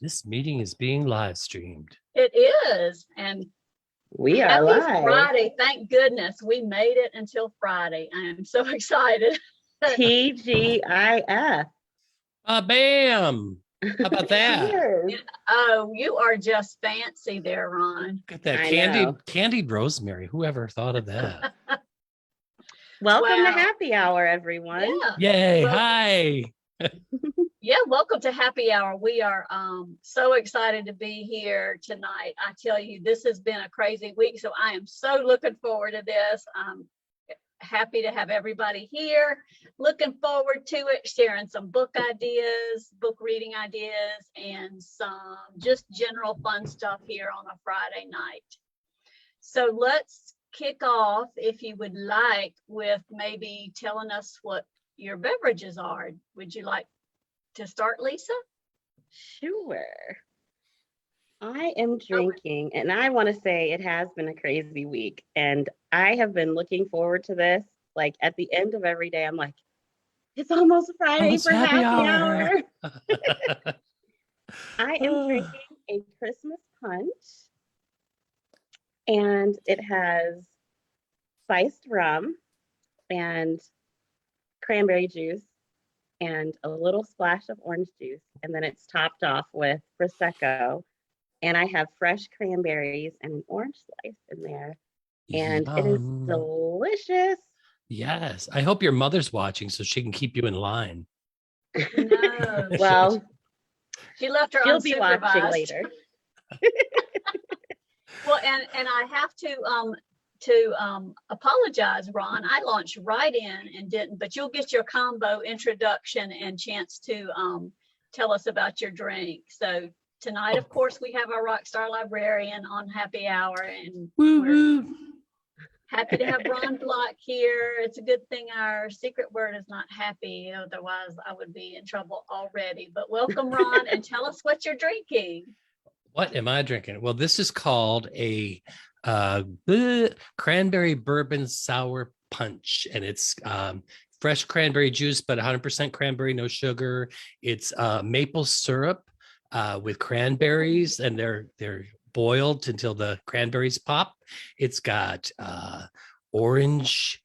This meeting is being live streamed. It is. And we are happy live. Friday. Thank goodness we made it until Friday. I am so excited. TGIF. Bam. How about that? Cheers. Oh, you are just fancy there, Ron. Look at that I know. candied rosemary. Whoever thought of that? Welcome Wow. to happy hour, everyone. Yeah. Yay. Well- Hi. Yeah, welcome to Happy Hour. We are so excited to be here tonight. I tell you, this has been a crazy week, so I am so looking forward to this. I'm happy to have everybody here. Looking forward to it, sharing some book ideas, book reading ideas, and some just general fun stuff here on a Friday night. So let's kick off, if you would like, with maybe telling us what your beverages are. Would you like to start, Lisa? Sure. I am drinking, and I want to say it has been a crazy week, and I have been looking forward to this. Like at the end of every day, I'm like, it's almost Friday Almost for happy happy hour. hour. I am drinking a Christmas punch, and it has spiced rum and cranberry juice and a little splash of orange juice, and then it's topped off with Prosecco, and I have fresh cranberries and an orange slice in there, and it is Yum. delicious. Yes. I hope your mother's watching so she can keep you in line. No. Well, She left her she'll be watching unsupervised. later. Well, and I have to apologize, Ron. I launched right in and didn't, but you'll get your combo introduction and chance to tell us about your drink. So tonight, of course, we have our Rockstar Librarian on Happy Hour, and Woo we're woo. happy to have Ron Block here. It's a good thing our secret word is not happy, otherwise I would be in trouble already. But welcome, Ron, and tell us what you're drinking. What am I drinking? Well, this is called a cranberry bourbon sour punch, and it's fresh cranberry juice, but 100% cranberry, no sugar. It's maple syrup with cranberries, and they're boiled until the cranberries pop. It's got orange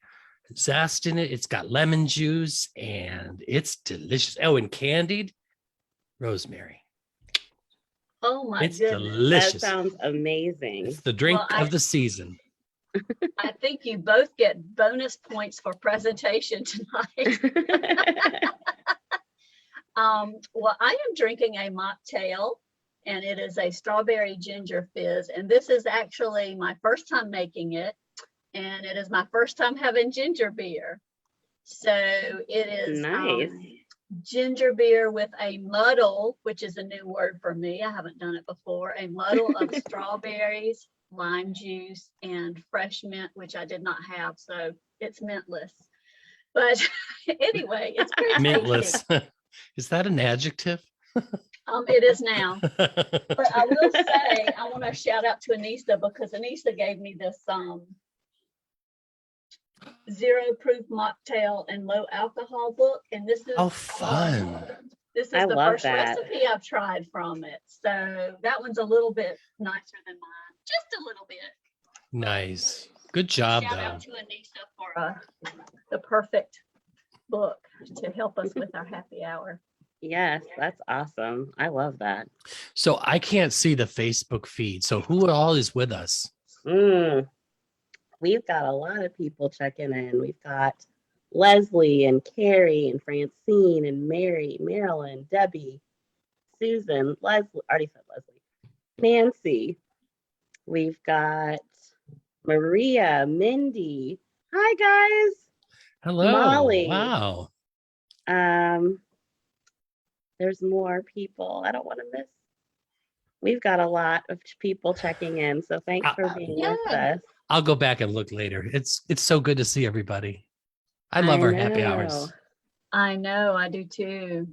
zest in it. It's got lemon juice, and it's delicious. Oh, and candied rosemary. Oh my It's goodness. That delicious. sounds amazing. It's the drink Well, of the season. I think you both get bonus points for presentation tonight. Well, I am drinking a mocktail, and it is a strawberry ginger fizz. And this is actually my first time making it, and it is my first time having ginger beer. So it is Nice. ginger beer with a muddle, which is a new word for me. I haven't done it before. A muddle of strawberries, lime juice, and fresh mint, which I did not have, so it's mintless. But anyway, it's very Mintless. tasty. Is that an adjective? It is now. But I will say, I want to shout out to Anissa, because Anissa gave me this zero proof mocktail and low alcohol book, and this is Oh, fun. This is I the love first that. recipe I've tried from it. So that one's a little bit nicer than mine, just a little bit. Nice. Good job, Shout though. out to Anissa for the perfect book to help us with our happy hour. Yes, that's awesome. I love that. So I can't see the Facebook feed. So who all is with us? We've got a lot of people checking in. We've got Leslie and Carrie and Francine and Mary, Marilyn, Debbie, Susan, Leslie, already said Leslie, Nancy. We've got Maria, Mindy. Hi, guys. Hello. Molly. Wow. There's more people. I don't want to miss. We've got a lot of people checking in. So thanks for being with Yeah. us. I'll go back and look later. It's so good to see everybody. I love our happy hours. I know, I do too.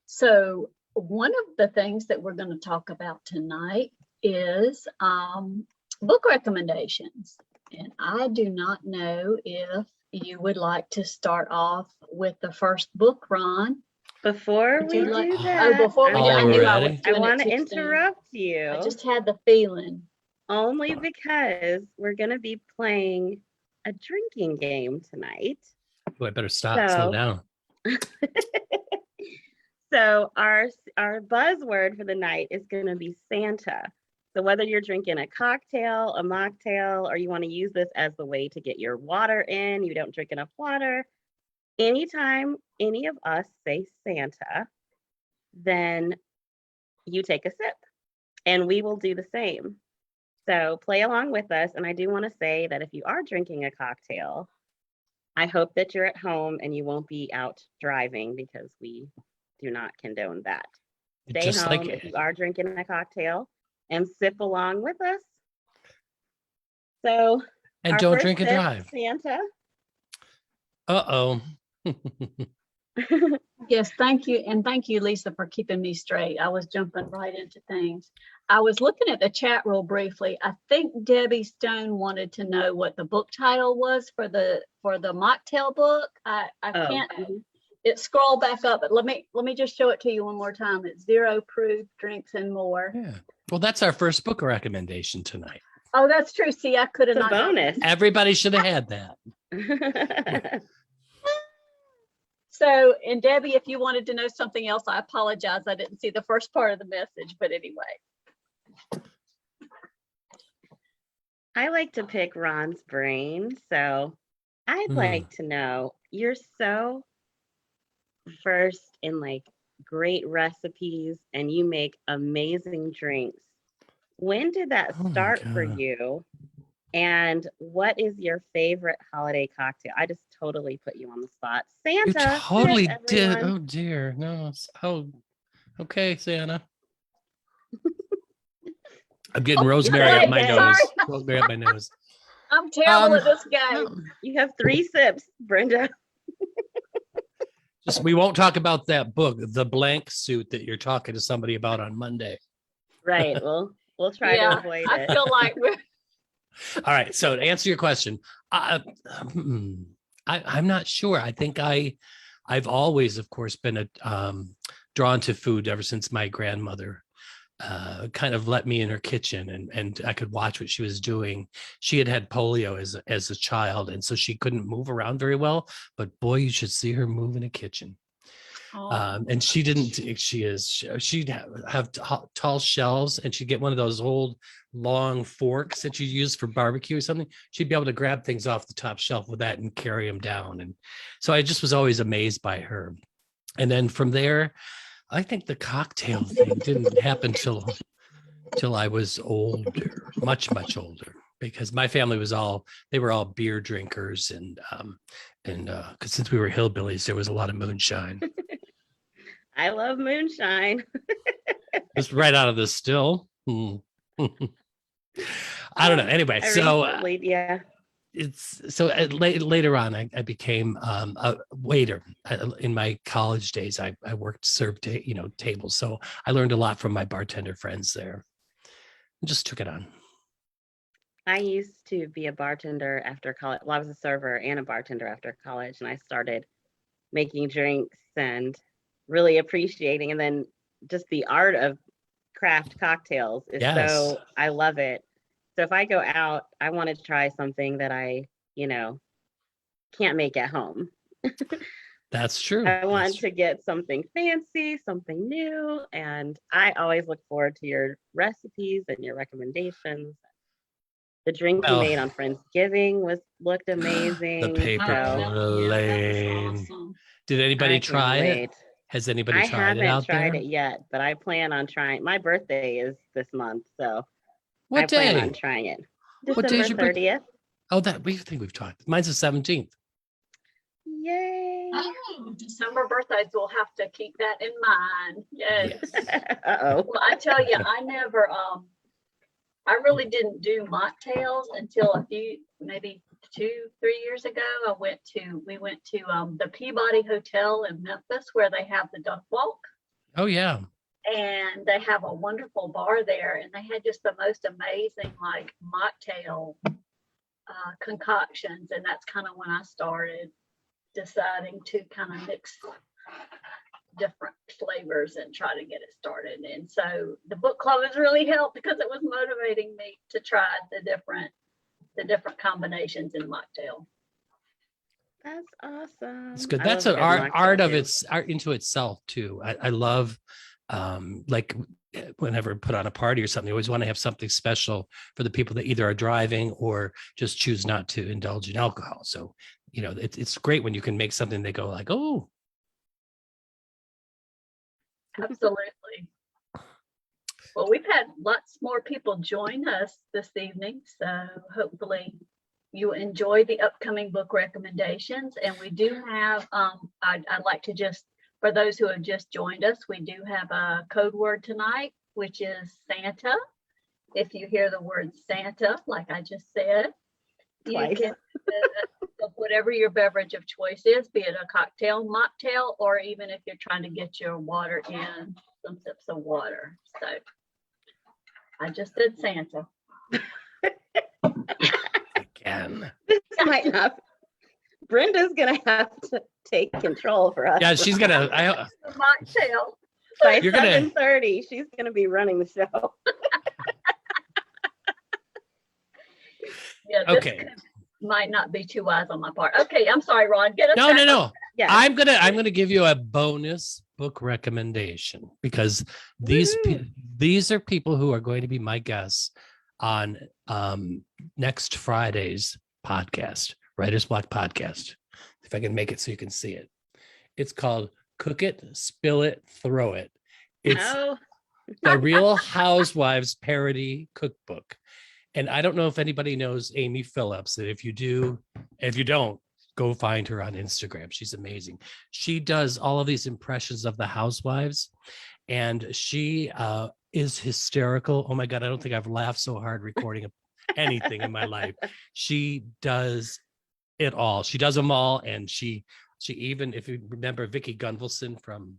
So one of the things that we're going to talk about tonight is book recommendations. And I do not know if you would like to start off with the first book, Ron. Before Would we you do like- that, before we do, I knew I was Already? I doing it want to too soon. interrupt you I just had the feeling. only because we're going to be playing a drinking game tonight. Oh, I better stop, slow So- down. So our buzzword for the night is going to be Santa. So whether you're drinking a cocktail, a mocktail, or you want to use this as the way to get your water in, you don't drink enough water, anytime any of us say Santa, then you take a sip and we will do the same. So play along with us. And I do want to say that if you are drinking a cocktail, I hope that you're at home and you won't be out driving because we do not condone that. Stay Just home like if you are drinking a cocktail and sip along with us. So and our don't first drink and sip, drive. Santa. Uh-oh. Yes, thank you. And thank you, Lisa, for keeping me straight. I was jumping right into things. I was looking at the chat real briefly. I think Debbie Stone wanted to know what the book title was for the mocktail book. I Oh, can't, it scrolled back up, but let me just show it to you one more time. It's Zero Proof Drinks and More. Yeah. Well, that's our first book recommendation tonight. Oh, that's true. See, I could have It's a not done bonus. Everybody should have had that. that. So, and Debbie, if you wanted to know something else, I apologize. I didn't see the first part of the message, but anyway. I like to pick Ron's brain. So I'd Hmm. like to know, you're so versed in like great recipes and you make amazing drinks. When did that Oh my start for God. you? And what is your favorite holiday cocktail? I just totally put you on the spot. You Santa. sip, totally did. everyone. Oh dear. No. Oh, okay, Santa. I'm getting Oh, rosemary you're up my right, nose. sorry. Rosemary up my nose. I'm terrible Um, at this game. No, You have 3 sips, Brenda. just we won't talk about that book, The Blank Suit, that you're talking to somebody about on Monday. Right. We'll try Yeah, to avoid I it. feel like we're All right. So to answer your question, I'm not sure. I think I've always, of course, been drawn to food ever since my grandmother kind of let me in her kitchen and I could watch what she was doing. She had polio as a child, and so she couldn't move around very well. But boy, you should see her move in a kitchen. And she didn't. She'd have tall shelves, and she'd get one of those old long forks that you use for barbecue or something. She'd be able to grab things off the top shelf with that and carry them down. And so I just was always amazed by her. And then from there, I think the cocktail thing didn't happen till I was older, much older, because my family they were all beer drinkers, and because since we were hillbillies, there was a lot of moonshine. I love moonshine. Just right out of the still. I don't know. Anyway, so Yeah. it's so later on, I became a waiter in my college days. I worked served tables, so I learned a lot from my bartender friends there. And just took it on. I used to be a bartender after college. Well, I was a server and a bartender after college, and I started making drinks and really appreciating, and then just the art of craft cocktails is Yes. so, I love it. So if I go out, I want to try something that I, can't make at home. That's true. I want That's true. to get something fancy, something new, and I always look forward to your recipes and your recommendations. The drink you Well, made on Friendsgiving looked amazing. the paper so plane. awesome. Did I anybody can't try it? wait. Has anybody I tried it haven't out tried there? it yet, but I plan on trying. My birthday is this month, so What I plan day? on trying it. What day is December your birthday? 30th. Oh, we think we've talked. Mine's the 17th. Yay. Oh, December birthdays, we'll have to keep that in mind. Yes. Yes. Uh-oh. Well, I tell you, I really didn't do mocktails until maybe 2-3 years ago. We went to the Peabody Hotel in Memphis, where they have the duck walk, Oh yeah. and they have a wonderful bar there, and they had just the most amazing like mocktail concoctions, and that's kind of when I started deciding to kind of different flavors and try to get it started. And so the book club has really helped because it was motivating me to try the different combinations in mocktail. That's awesome. It's good. I That's love an a good art mocktail, of too. its art into itself too. I love like whenever I put on a party or something, you always want to have something special for the people that either are driving or just choose not to indulge in alcohol. So, you know, it's great when you can make something they go like, oh, Absolutely. Well, we've had lots more people join us this evening, so hopefully you enjoy the upcoming book recommendations. And we do have, I'd like to just, for those who have just joined us, we do have a code word tonight, which is Santa. If you hear the word Santa, like I just said, you Twice. can whatever your beverage of choice is, be it a cocktail, mocktail, or even if you're trying to get your water in, some sips of water. So I just said Santa. again. This might not. Brenda's gonna have to take control for us. Yeah, she's gonna. The mocktail. By You're gonna- 7:30, she's gonna be running the show. Yeah, this Okay. might not be too wise on my part. Okay, I'm sorry, Ron. Get us No, back no, on- no. Yeah. I'm gonna give you a bonus book recommendation because these are people who are going to be my guests on next Friday's podcast, Writer's Block podcast. If I can make it so you can see it. It's called Cook It, Spill It, Throw It. It's Oh, the Real Housewives parody cookbook. And I don't know if anybody knows Amy Phillips. And if you don't, go find her on Instagram. She's amazing. She does all of these impressions of the housewives, and she is hysterical. Oh my God, I don't think I've laughed so hard recording anything in my life. She does it all. She does them all. And she even, if you remember Vicky Gunvalson from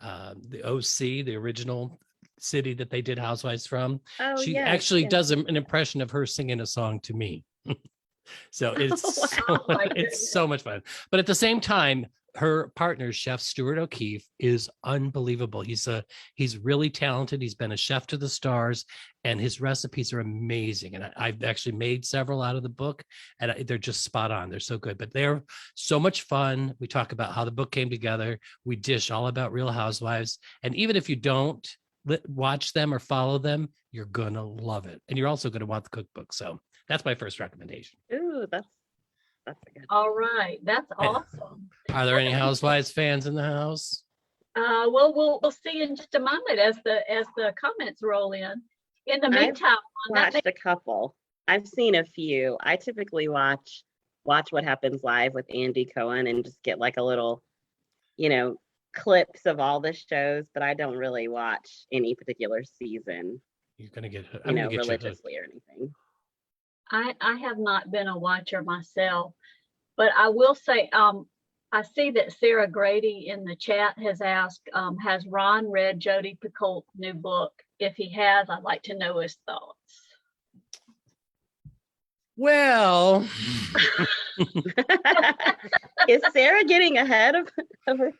the OC, the original city that they did Housewives from, oh, she yes, actually yes. does an impression of her singing a song to me. So it's Wow. Oh my it's goodness. so much fun. But at the same time, her partner, Chef Stuart O'Keefe, is unbelievable. He's really talented. He's been a chef to the stars, and his recipes are amazing. And I've actually made several out of the book, and they're just spot on. They're so good, but they're so much fun. We talk about how the book came together. We dish all about Real Housewives, and even if you don't watch them or follow them, you're gonna love it, and you're also gonna want the cookbook. So that's my first recommendation. Ooh, that's a good. All right, that's awesome. Are there any Housewives fans in the house? Well, we'll see in just a moment as the comments roll in. In the I've meantime, on that Watched a couple. I've seen a few. I typically watch What Happens Live with Andy Cohen and just get like a little, clips of all the shows, but I don't really watch any particular season, You're gonna get. I'm gonna get you hooked. religiously or anything. I have not been a watcher myself, but I will say, I see that Sarah Grady in the chat has asked, has Ron read Jodi Picoult's new book? If he has, I'd like to know his thoughts. Well, Is Sarah getting ahead of her?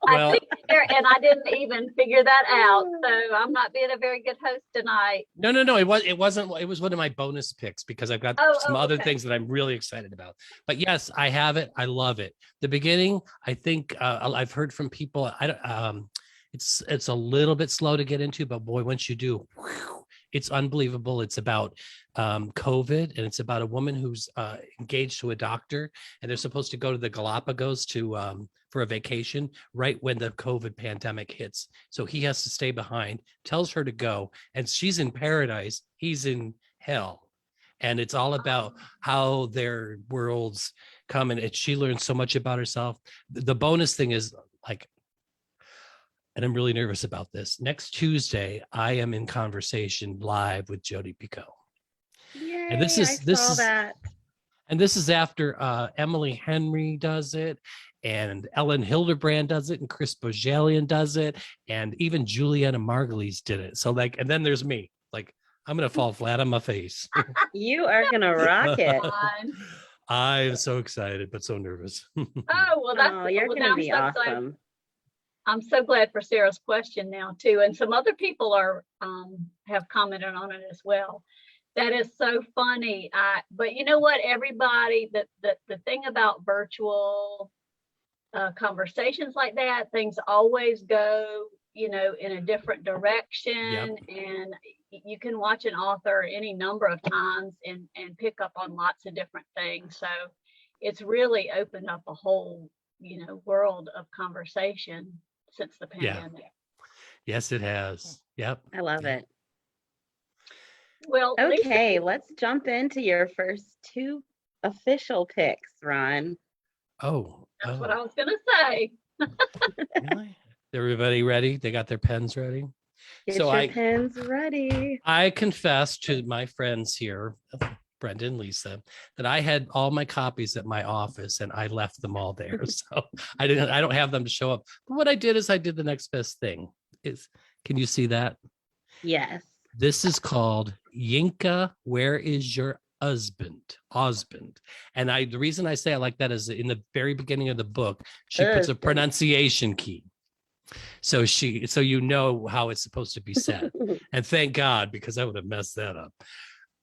Well- I think there, and I didn't even figure that out, so I'm not being a very good host tonight. no. It wasn't. It was one of my bonus picks because I've got some other Okay. things that I'm really excited about. But yes, I have it. I love it. The beginning, I think I've heard from people. I don't. It's a little bit slow to get into, but boy, once you do, whew, it's unbelievable. It's about COVID, and it's about a woman who's engaged to a doctor, and they're supposed to go to the Galapagos to for a vacation right when the COVID pandemic hits. So he has to stay behind, tells her to go, and she's in paradise. He's in hell. And it's all about how their worlds come, and she learns so much about herself. The bonus thing is like, and I'm really nervous about this. Next Tuesday, I am in conversation live with Jodi Picoult. Yay, And this is- I this saw is- that. And this is after Emily Henry does it, and Ellen Hildebrand does it, and Chris Bojalian does it, and even Juliana Margulies did it. So like, and then there's me. Like, I'm gonna fall flat on my face. You are gonna rock it. Fine. I'm so excited, but so nervous. Oh, well, that's Oh, you're well, gonna I'm be so excited. awesome. I'm so glad for Sarah's question now too, and some other people are have commented on it as well. That is so funny. But you know what, everybody, the thing about virtual conversations like that, things always go, in a different direction, and you can watch an author any number of times and pick up on lots of different things. So it's really opened up a whole, world of conversation since the Yeah. pandemic. Yes, it has. Yep. I love it. Well, Lisa, Okay, let's jump into your first two official picks, Ron. Oh, that's what I was gonna say. really? Everybody ready? They got their pens ready? Get So your pens ready. I confess to my friends here, Brenda and Lisa, that I had all my copies at my office and I left them all there. So I don't have them to show up. But what I did is I did the next best thing. Can you see that? Yes. This is called Yinka, Where Is Your Husband? Osmond. And the reason I say I like that is in the very beginning of the book, she puts a Husband. pronunciation key. So you know how it's supposed to be said. And thank God, because I would have messed that up.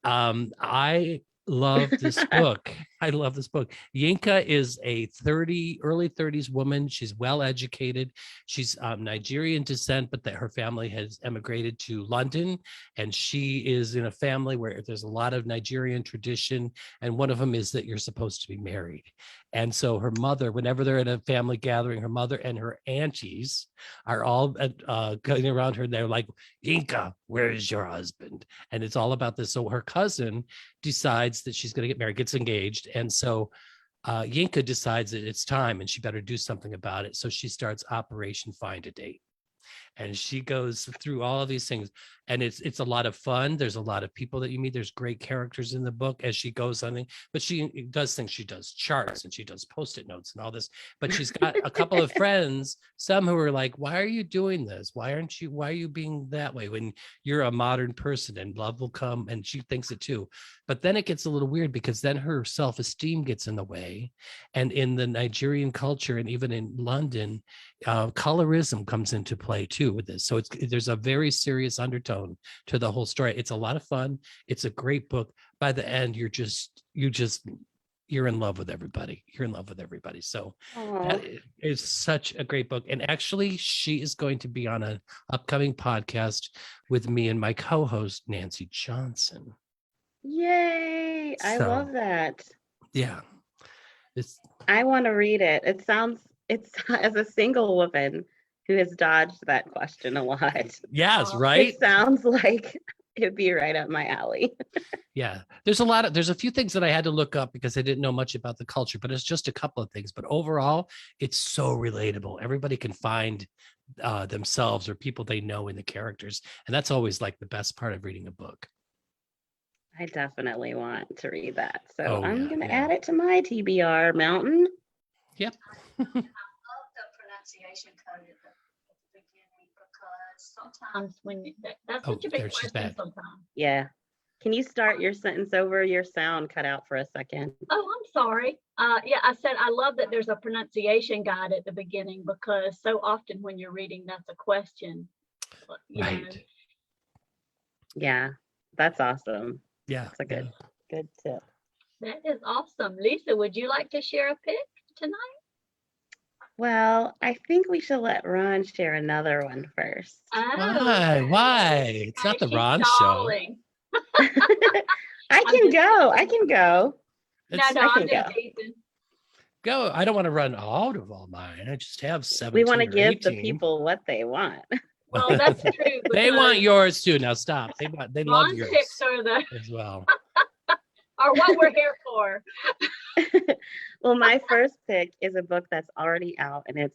I love this book. I love this book. Yinka is a early 30s woman. She's well educated. She's Nigerian descent, but that her family has emigrated to London, and she is in a family where there's a lot of Nigerian tradition, and one of them is that you're supposed to be married. And so her mother, whenever they're at a family gathering, her mother and her aunties are all going around her, and they're like, Yinka, where is your husband? And it's all about this. So her cousin decides that she's going to get married, gets engaged. And so Yinka decides that it's time and she better do something about it. So she starts Operation Find a Date. And she goes through all of these things, and it's a lot of fun. There's a lot of people that you meet. There's great characters in the book as she goes on, but she does things. She does charts and she does Post-it notes and all this. But she's got a couple of friends, some who are like, "Why are you doing this? Why are you being that way when you're a modern person and love will come?" And she thinks it too. But then it gets a little weird because then her self-esteem gets in the way, and in the Nigerian culture and even in London, colorism comes into play too with this. So there's a very serious undertone to the whole story. It's a lot of fun. It's a great book. By the end, you're in love with everybody. You're in love with everybody. So that is such a great book. And actually, she is going to be on an upcoming podcast with me and my co-host, Nancy Johnson. Yay. I love that. Yeah. I want to read it. It's as a single woman who has dodged that question a lot. Yes, right? It sounds like it'd be right up my alley. Yeah, there's a few things that I had to look up because I didn't know much about the culture, but it's just a couple of things. But overall, it's so relatable. Everybody can find themselves or people they know in the characters. And that's always like the best part of reading a book. I definitely want to read that. So Oh, I'm yeah, going to yeah. add it to my TBR mountain. Yep. I love the pronunciation code at the beginning because sometimes that's such a big there she's question back. sometimes. Yeah. Can you start your sentence over? Your sound cut out for a second. Oh, I'm sorry. Yeah, I said I love that there's a pronunciation guide at the beginning because so often when you're reading, that's a question. You know. Right. Yeah, that's awesome. Yeah. That's a good tip. That is awesome. Lisa, would you like to share a pick tonight? Well, I think we should let Ron share another one first. Oh, Why? It's not the she's Ron show. stalling. I can go. No, It's- I'm can just go. teasing. Go. I don't want to run out of all mine. I just have 17 We want to or give the 18. people what they want. Well, that's true. They because want yours too. Now stop. They love Ron's yours picks are as well. are what we're here for. Well, my first pick is a book that's already out, and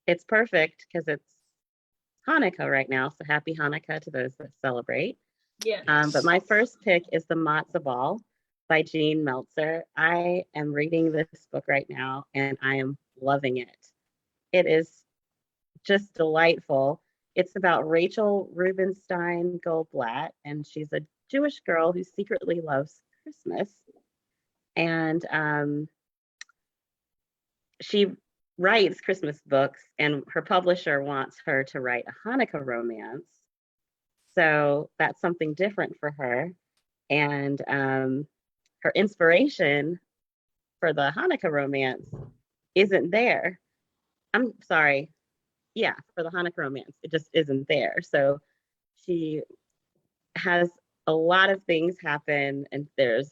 it's perfect because it's Hanukkah right now. So happy Hanukkah to those that celebrate. Yes. But my first pick is The Matzo Ball by Jean Meltzer. I am reading this book right now, and I am loving it. It is just delightful. It's about Rachel Rubenstein Goldblatt, and she's a Jewish girl who secretly loves Christmas. And she writes Christmas books, and her publisher wants her to write a Hanukkah romance. So that's something different for her. And her inspiration for the Hanukkah romance isn't there. I'm sorry. Yeah, for the Hanukkah romance, it just isn't there. So she has a lot of things happen, and there's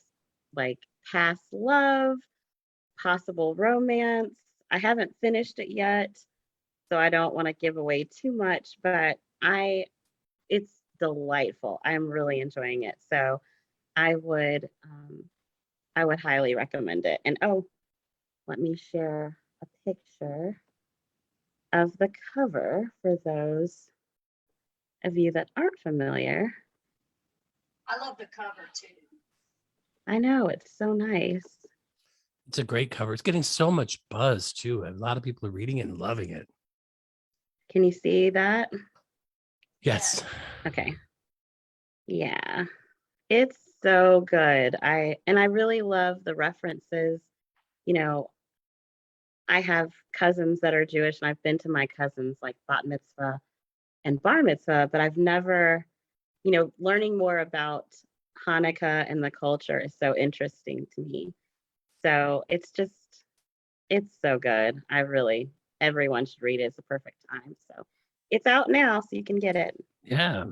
like past love, possible romance. I haven't finished it yet, so I don't want to give away too much, but it's delightful. I'm really enjoying it. So I would highly recommend it. And oh, let me share a picture of the cover for those of you that aren't familiar. I love the cover too. I know, it's so nice. It's a great cover. It's getting so much buzz too. A lot of people are reading it and loving it. Can you see that? Yes. Okay. Yeah. It's so good. I really love the references. You know, I have cousins that are Jewish, and I've been to my cousins like bat mitzvah and bar mitzvah, but I've never, learning more about Hanukkah and the culture is so interesting to me. So it's so good. Everyone should read it. It's a perfect time. So it's out now, so you can get it. Yeah.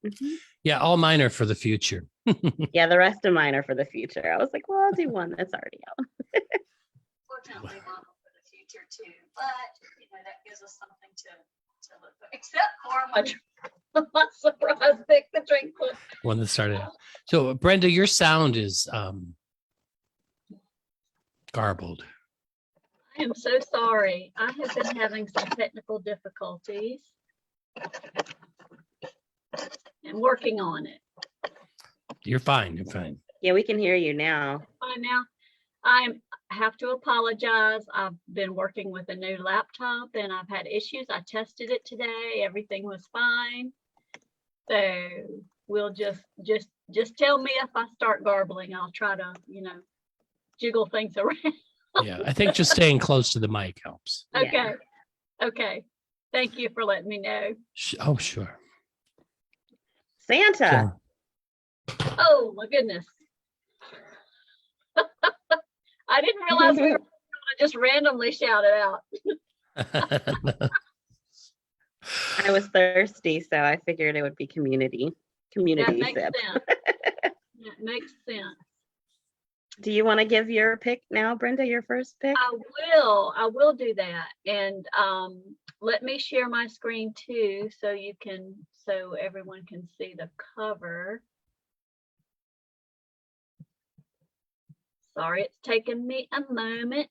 Mhm. Yeah. All mine are for the future. Yeah, the rest of mine are for the future. I was like, well, I'll do one that's already out. Fortunately, mine for the future too, but that gives us something to look for. Except for my surprise pick, the drink book. One that started out. So Brenda, your sound is garbled. I am so sorry. I have been having some technical difficulties and working on it. You're fine. You're fine. Yeah, we can hear you now. Fine now. I have to apologize. I've been working with a new laptop and I've had issues. I tested it today. Everything was fine. So we'll just tell me if I start garbling. I'll try to, jiggle things around. Yeah. I think just staying close to the mic helps. Okay. Yeah. Okay. Thank you for letting me know. Oh, sure. Santa. Oh my goodness. I didn't realize we were going to just randomly shout it out. I was thirsty, so I figured it would be community That makes sip. sense. That makes sense. Do you want to give your pick now, Brenda, your first pick? I will do that. And let me share my screen too, so everyone can see the cover. Sorry, it's taken me a moment.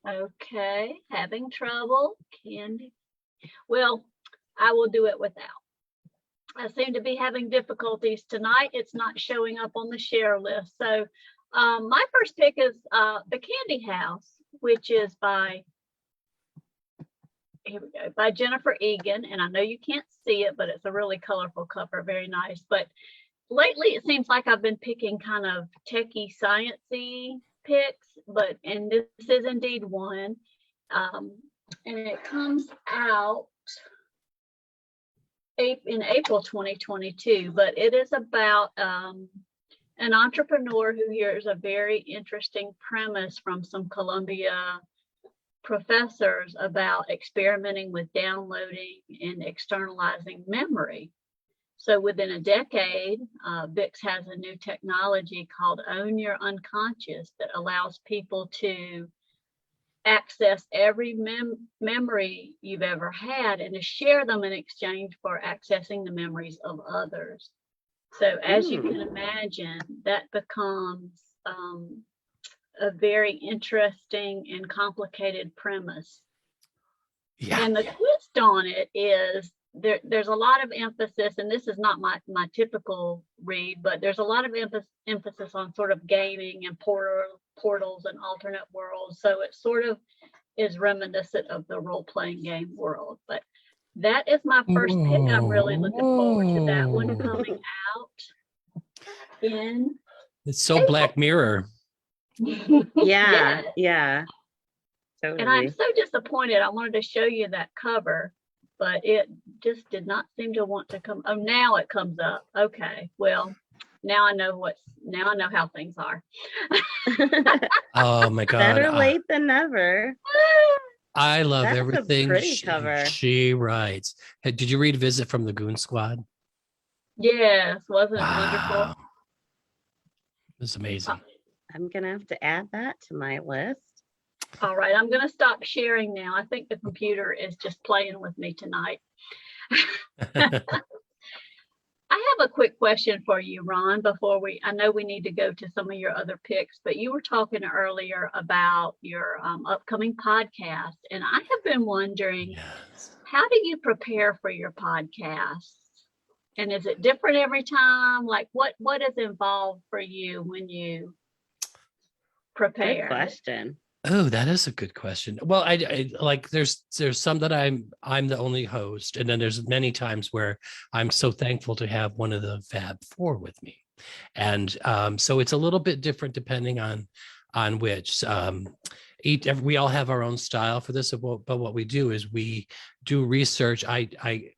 Okay, having trouble. Candy. Well, I will do it without. I seem to be having difficulties tonight. It's not showing up on the share list. So my first pick is The Candy House, which is by Jennifer Egan. And I know you can't see it, but it's a really colorful cover, very nice. But lately it seems like I've been picking kind of techie, sciencey picks, and this is indeed one. And it comes out in April 2022, but it is about an entrepreneur who hears a very interesting premise from some Columbia professors about experimenting with downloading and externalizing memory. So within a decade, Bix has a new technology called Own Your Unconscious that allows people to access every memory you've ever had and to share them in exchange for accessing the memories of others. So as you can imagine, that becomes a very interesting and complicated premise. Yeah. And the twist on it is there's a lot of emphasis, and this is not my typical read, but there's a lot of emphasis on sort of gaming and portals and alternate worlds. So it sort of is reminiscent of the role-playing game world. But that is my first pick. I'm really looking forward to that one coming out in It's so Black Mirror. Yeah, Yes. yeah, And I'm totally. so disappointed. I wanted to show you that cover, but it just did not seem to want to come. Oh, now it comes up. Okay. Well, now I know how things are. Oh my God. Better late than never. I love That's a everything pretty cover. she writes. Hey, did you read Visit from the Goon Squad? Yes. Wasn't it wonderful? Wow. It was amazing. I'm gonna have to add that to my list. All right. I'm going to stop sharing now. I think the computer is just playing with me tonight. I have a quick question for you, Ron, I know we need to go to some of your other picks, but you were talking earlier about your upcoming podcast. And I have been wondering, Yes. how do you prepare for your podcasts? And is it different every time? Like what is involved for you when you Good prepare? question. Oh, that is a good question. Well, I like there's some that I'm the only host, and then there's many times where I'm so thankful to have one of the Fab Four with me, and so it's a little bit different depending on which. We all have our own style for this, but what we do is we do research. I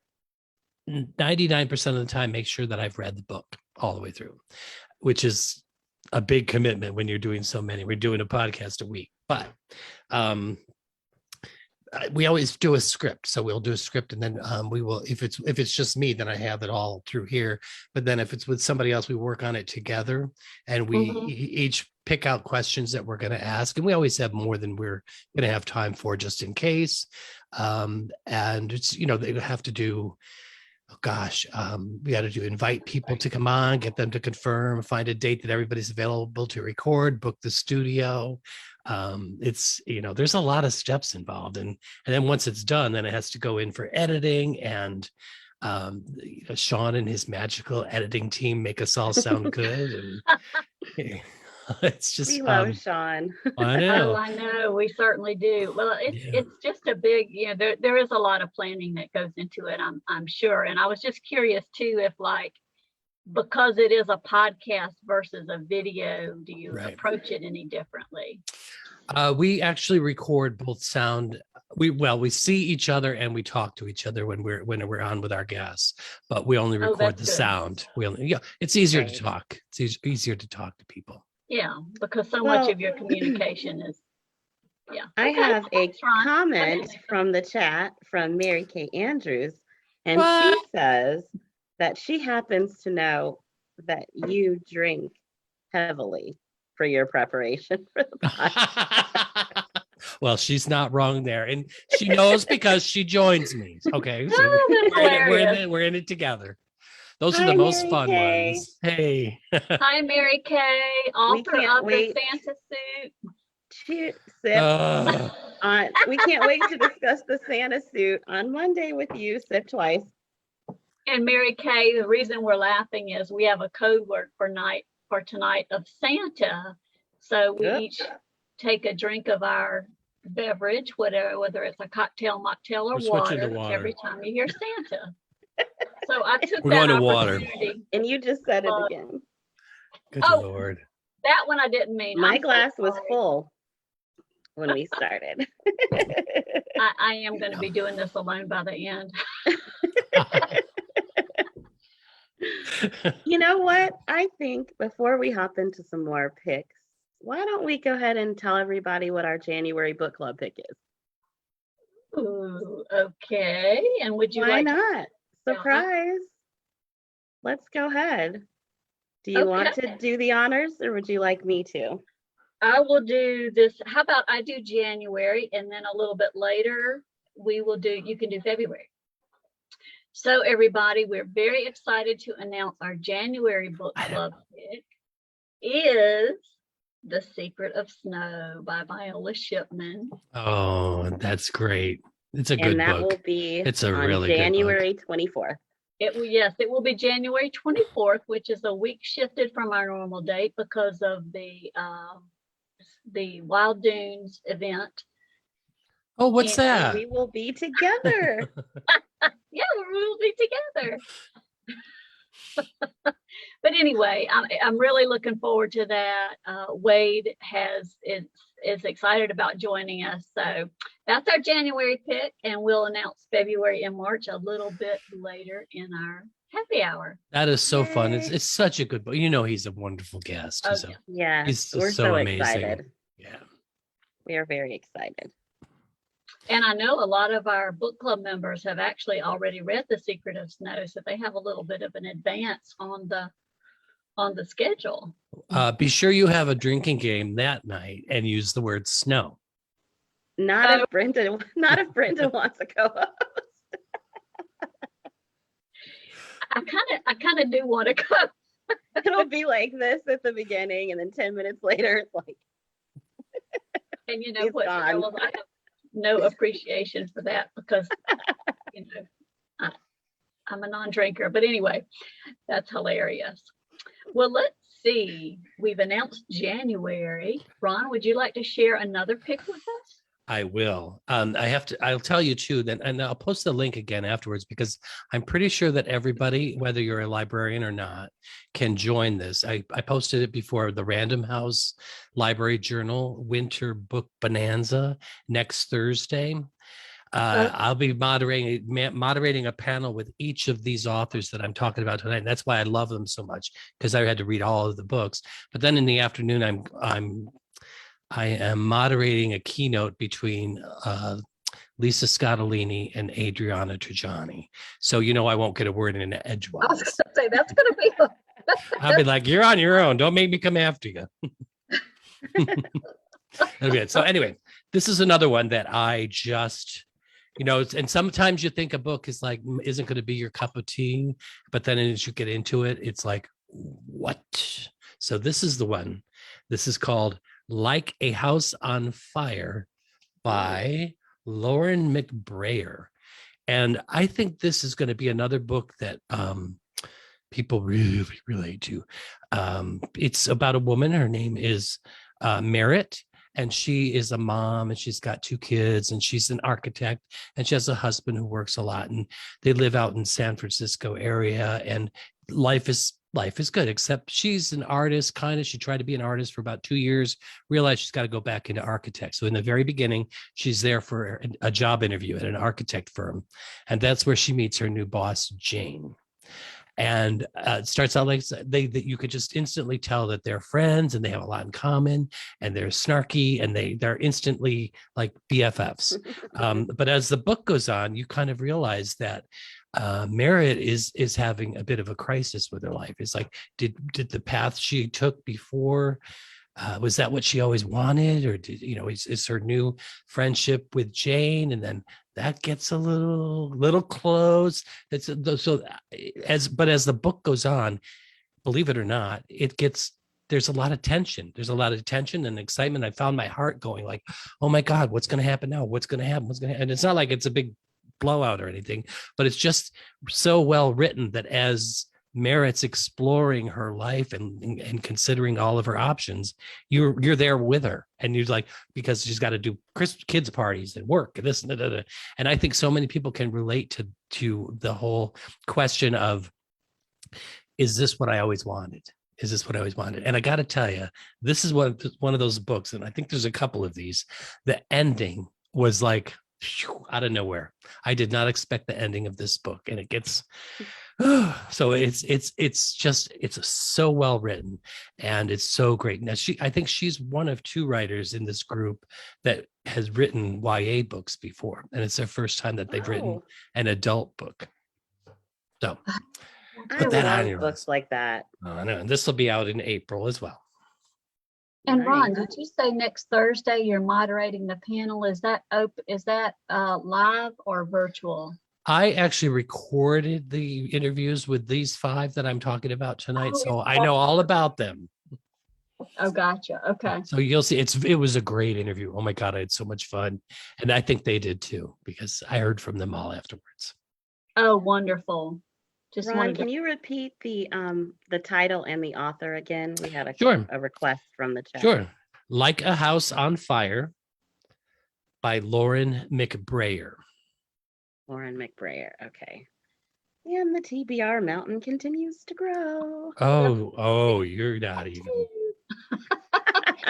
99% of the time make sure that I've read the book all the way through, which is a big commitment when you're doing so many. We're doing a podcast a week, but we always do a script. So we'll do a script, and then we will, if it's just me, then I have it all through here. But then if it's with somebody else, we work on it together, and we each pick out questions that we're going to ask, and we always have more than we're going to have time for, just in case. And it's, they have to do. Oh gosh, we got to invite people to come on, get them to confirm, find a date that everybody's available to record, book the studio. It's, there's a lot of steps involved, and then once it's done, then it has to go in for editing, and Sean and his magical editing team make us all sound good, and it's just We love Sean. I Oh, know. I know. We certainly do. Well, Yeah. it's just a big, there is a lot of planning that goes into it, I'm sure. And I was just curious too, if because it is a podcast versus a video, do you Right. approach it any differently? We actually record both sound. We see each other and we talk to each other when we're on with our guests, but we only record that's the good. sound. It's easier Right. to talk. It's easier to talk to people. Yeah, because so Well- much of your communication is, yeah. I Okay, have a thanks, Ron. comment from the chat from Mary Kay Andrews, and she What? says that she happens to know that you drink heavily for your preparation for the podcast. Well, she's not wrong there, and she knows because she joins me. Okay, so Oh, that's hilarious. we're in it together. Those are Hi, the most Mary fun Kay. ones. Hey. Hi, Mary Kay, author can't of wait. the Santa suit. Sip. We can't wait to discuss the Santa suit on Monday with you. Sip twice. And Mary Kay, the reason we're laughing is we have a code word for tonight of Santa. So we Yep. each take a drink of our beverage, whether it's a cocktail, mocktail, or We're switching to water, water. every time you hear Santa. So I took We're that going to water. opportunity. And you just said it again. Good Oh. Lord. That one I didn't mean. My I'm so glass was sorry. full when we started. I am going to be doing this alone by the end. You know what? I think before we hop into some more picks, why don't we go ahead and tell everybody what our January book club pick is? Ooh, okay. And would you Why like to? not? Surprise. Let's go ahead. Do you want to Okay. do the honors, or would you like me to? I will do this. How about I do January, and then a little bit later you can do February. So everybody, we're very excited to announce our January book club pick is The Secret of Snow by Viola Shipman. Oh, that's great. It's a good And that book. will be It's a on really good book. January 24th. It will be January 24th, which is a week shifted from our normal date because of the Wild Dunes event. Oh, what's And that? We will be together. Yeah, we will be together. But anyway, I'm really looking forward to that. Wade is excited about joining us. So that's our January pick, and we'll announce February and March a little bit later in our happy hour. That is so fun. Yay. It's such a good book. You know, he's a wonderful guest. Oh, He's, yeah. Yes, he's we're so so amazing. excited. Yeah. We are very excited. And I know a lot of our book club members have actually already read The Secret of Snow, so they have a little bit of an advance on the schedule. Be sure you have a drinking game that night and use the word snow. Not if Brenda wants to co-host. I kind of do want to come. It'll be like this at the beginning, and then 10 minutes later, it's like, And you know He's what, gone. Carol, I have no appreciation for that because, you know, I'm a non-drinker. But anyway, that's hilarious. Well, let's see. We've announced January. Ron, would you like to share another pick with us? I will. I'll tell you too, then, and I'll post the link again afterwards because I'm pretty sure that everybody, whether you're a librarian or not, can join this. I posted it before, the Random House Library Journal Winter Book Bonanza next Thursday. I'll be moderating a panel with each of these authors that I'm talking about tonight. And that's why I love them so much, because I had to read all of the books. But then in the afternoon, I am moderating a keynote between Lisa Scottolini and Adriana Trajani. So, you know, I won't get a word in I was edgewise. going to say that's going to be. I'll be like, you're on your own. Don't make me come after you. That'll be it. So anyway, this is another one that I just, you know, and sometimes you think a book is like, isn't going to be your cup of tea, but then as you get into it, it's like, what? So this is the one. This is called Like a House on Fire by Lauren McBrayer. And I think this is going to be another book that people really relate to. It's about a woman. Her name is Merritt, and she is a mom, and she's got 2 kids, and she's an architect, and she has a husband who works a lot, and they live out in San Francisco area, and life is good, except she's an artist, kind of. She tried to be an artist for about 2 years, realized she's got to go back into architect. So in the very beginning, she's there for a job interview at an architect firm. And that's where she meets her new boss, Jane. And it starts out like that you could just instantly tell that they're friends and they have a lot in common, and they're snarky, and they're instantly like BFFs. But as the book goes on, you kind of realize that Merritt is having a bit of a crisis with her life. It's like, did the path she took before, was that what she always wanted, or is her new friendship with Jane, and then that gets a little close. As the book goes on, believe it or not, there's a lot of tension. There's a lot of tension and excitement. I found my heart going like, oh my God, what's going to happen now? What's going to happen? And it's not like it's a big blowout or anything, but it's just so well written that as Merritt's exploring her life and considering all of her options, you're there with her, and you're like, because she's got to do kids parties and work and this and that. And I think so many people can relate to the whole question of, is this what I always wanted? Is this what I always wanted? And I got to tell you, this is one of those books, and I think there's a couple of these. The ending was like out of nowhere. I did not expect the ending of this book, and it gets so it's so well written, and it's so great. Now I think she's one of 2 writers in this group that has written YA books before, and it's their first time that they've written an adult book. So put that on your books list. like that. Oh, I know, and this will be out in April as well. And Ron, Nice. did you say next Thursday you're moderating the panel? Is that live or virtual? I actually recorded the interviews with these 5 that I'm talking about tonight, Oh, so I know all about them. Oh, gotcha. Okay. So you'll see, it was a great interview. Oh my God, I had so much fun, and I think they did too, because I heard from them all afterwards. Oh, wonderful. Just Ron, wanted to can you repeat the title and the author again? We had Sure. a request from the chat. Sure. Like a House on Fire by Lauren McBrayer. Lauren McBrayer. Okay. And the TBR mountain continues to grow. Oh, you're not even.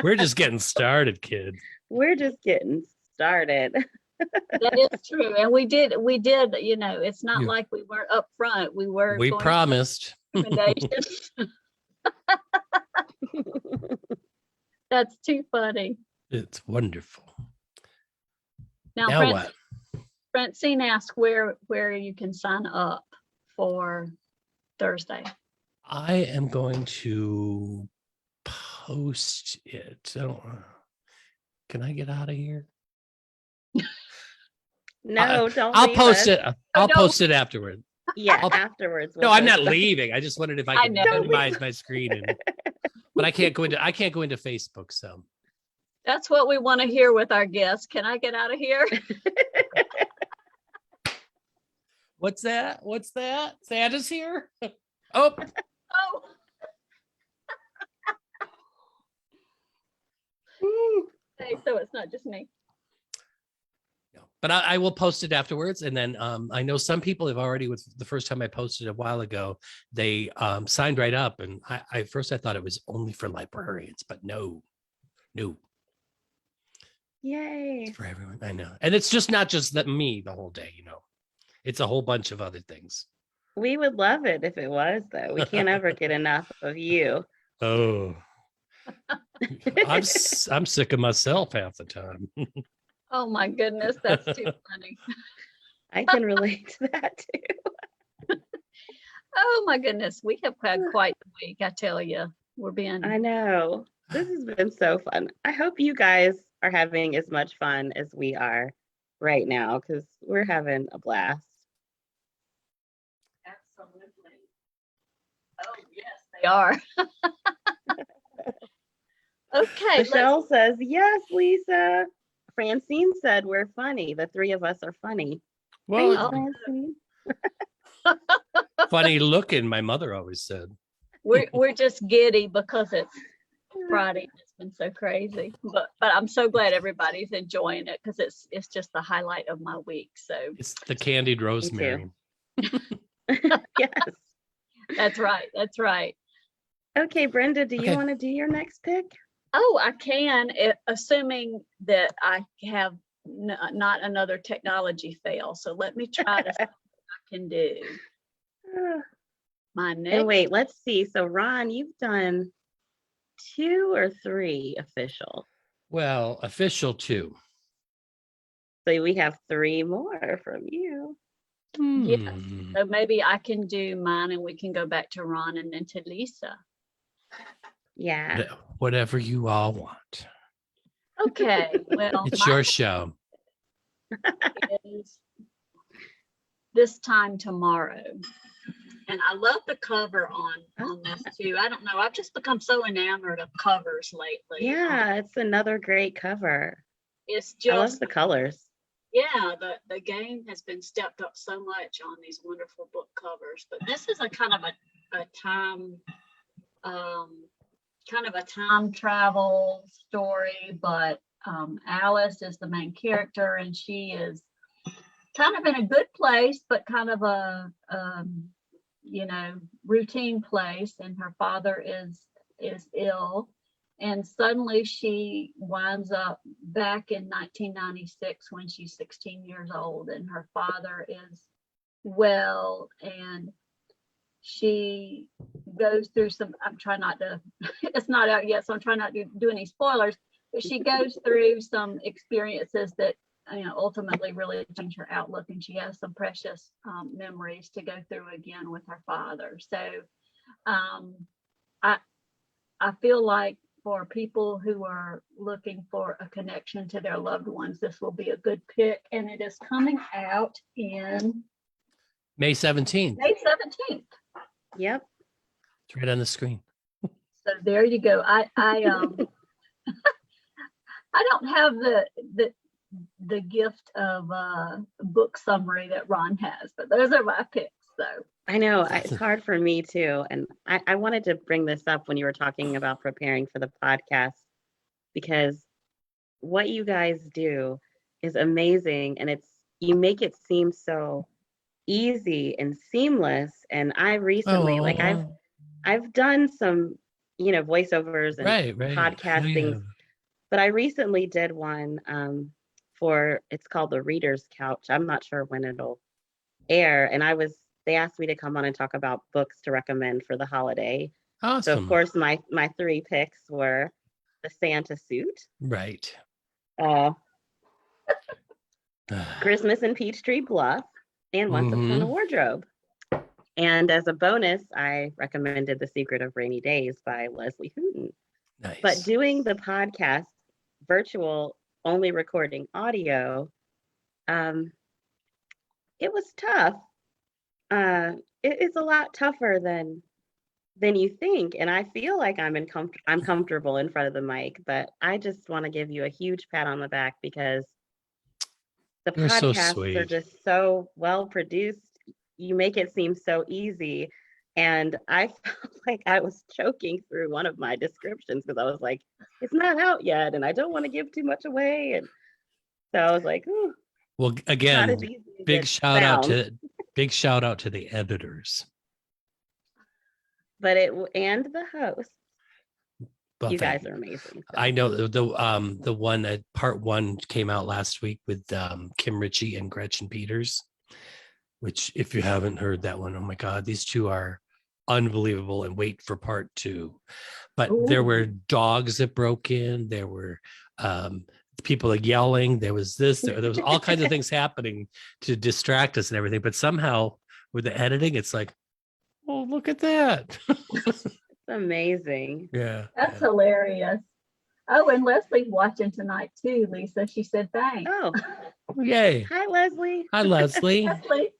We're just getting started, kid. We're just getting started. That is true. And we did, you know, it's not You- like we weren't up front. We were We going promised. recommendations. That's too funny. It's wonderful. Now, Now what? Francine asked where you can sign up for Thursday. I am going to post it. I don't. Can I get out of here? No, don't I'll leave post us. it. I'll no. post it afterward. Yeah, I'll- afterwards. No, we'll I'm not post it. leaving. I just wondered if I I could know. minimize my screen, but I can't go into Facebook. So That's what we want to hear with our guests. Can I get out of here? what's that? What's that? Santa's here. Oh, Oh, okay, so it's not just me. no. But I will post it afterwards, and then I know some people have already. With the first time I posted a while ago, they signed right up, and I first I thought it was only for librarians, but no, Yay. it's for everyone. I know, and it's just not just that me the whole day. You know, it's a whole bunch of other things. We would love it if it was, though. We can't ever get enough of you. Oh, I'm sick of myself half the time. Oh my goodness, that's too funny. I can relate to that too. Oh my goodness, we have had quite the week, I tell you. We're being I know. This has been so fun. I hope you guys are having as much fun as we are right now because we're having a blast. absolutely. Oh yes, they are. Okay, Michelle says, yes, Lisa. Francine said we're funny. The three of us are funny. Well, Oh. Thanks, Francine. funny looking. My mother always said. we're just giddy because it's Friday. It's been so crazy, but I'm so glad everybody's enjoying it because it's just the highlight of my week. So It's the candied rosemary. Yes. that's right. That's right. Okay, Brenda, do you Okay. want to do your next pick? Oh, I can, assuming that I have not another technology fail. So let me try to see what I can do. My next. And wait, let's see. So, Ron, you've done 2 or 3 official. Well, official too. So we have 3 more from you. Yes. Hmm. So maybe I can do mine and we can go back to Ron and then to Lisa. Yeah. Whatever you all want. Okay, well, It's your show. mine is This Time Tomorrow. And I love the cover on this too. I don't know. I've just become so enamored of covers lately. Yeah, it's another great cover. It's I love just, the colors. yeah, the game has been stepped up so much on these wonderful book covers. But this is a kind of a time, kind of a time travel story, but Alice is the main character and she is kind of in a good place, but kind of a routine place, and her father is ill, and suddenly she winds up back in 1996 when she's 16 years old, and her father is well, and she goes through some, I'm trying not to, it's not out yet, so I'm trying not to do any spoilers, but she goes through some experiences that ultimately really change her outlook, and she has some precious memories to go through again with her father. So I feel like for people who are looking for a connection to their loved ones, this will be a good pick, and it is coming out in May 17th. May 17th. Yep. It's right on the screen. So there you go. I I don't have the gift of book summary that Ron has, but those are my picks. So I know it's hard for me too. And I wanted to bring this up when you were talking about preparing for the podcast, because what you guys do is amazing. And you make it seem so easy and seamless. And I recently, like I've done some, voiceovers and right. podcast things, but I recently did one it's called The Reader's Couch. I'm not sure when it'll air. And they asked me to come on and talk about books to recommend for the holiday. Awesome. So of course my 3 picks were The Santa Suit, Right. Christmas in Peachtree Bluff, and Once Upon a Wardrobe. And as a bonus, I recommended The Secret of Rainy Days by Leslie Houghton. Nice. But doing the podcast virtual, only recording audio, it was tough. It's a lot tougher than you think. And I feel like I'm comfortable in front of the mic, but I just want to give you a huge pat on the back because the You're so podcasts sweet. are just so well produced. You make it seem so easy. And I felt like I was choking through one of my descriptions because I was like, it's not out yet and I don't want to give too much away. And so I was like, ooh. Well, again, big shout out to the editors. But and the host. Well, you guys are amazing. So. I know the one at part 1 came out last week with Kim Ritchie and Gretchen Peters, which if you haven't heard that one, oh my God, these two are unbelievable, and wait for part 2. But there were dogs that broke in, there were people like yelling, there was all kinds of things happening to distract us and everything. But somehow with the editing, it's like, oh, look at that. It's amazing. Yeah. That's hilarious. Oh, and Leslie's watching tonight too, Lisa. She said thanks. Oh, yay. Hi, Leslie. Hi, Leslie. Leslie.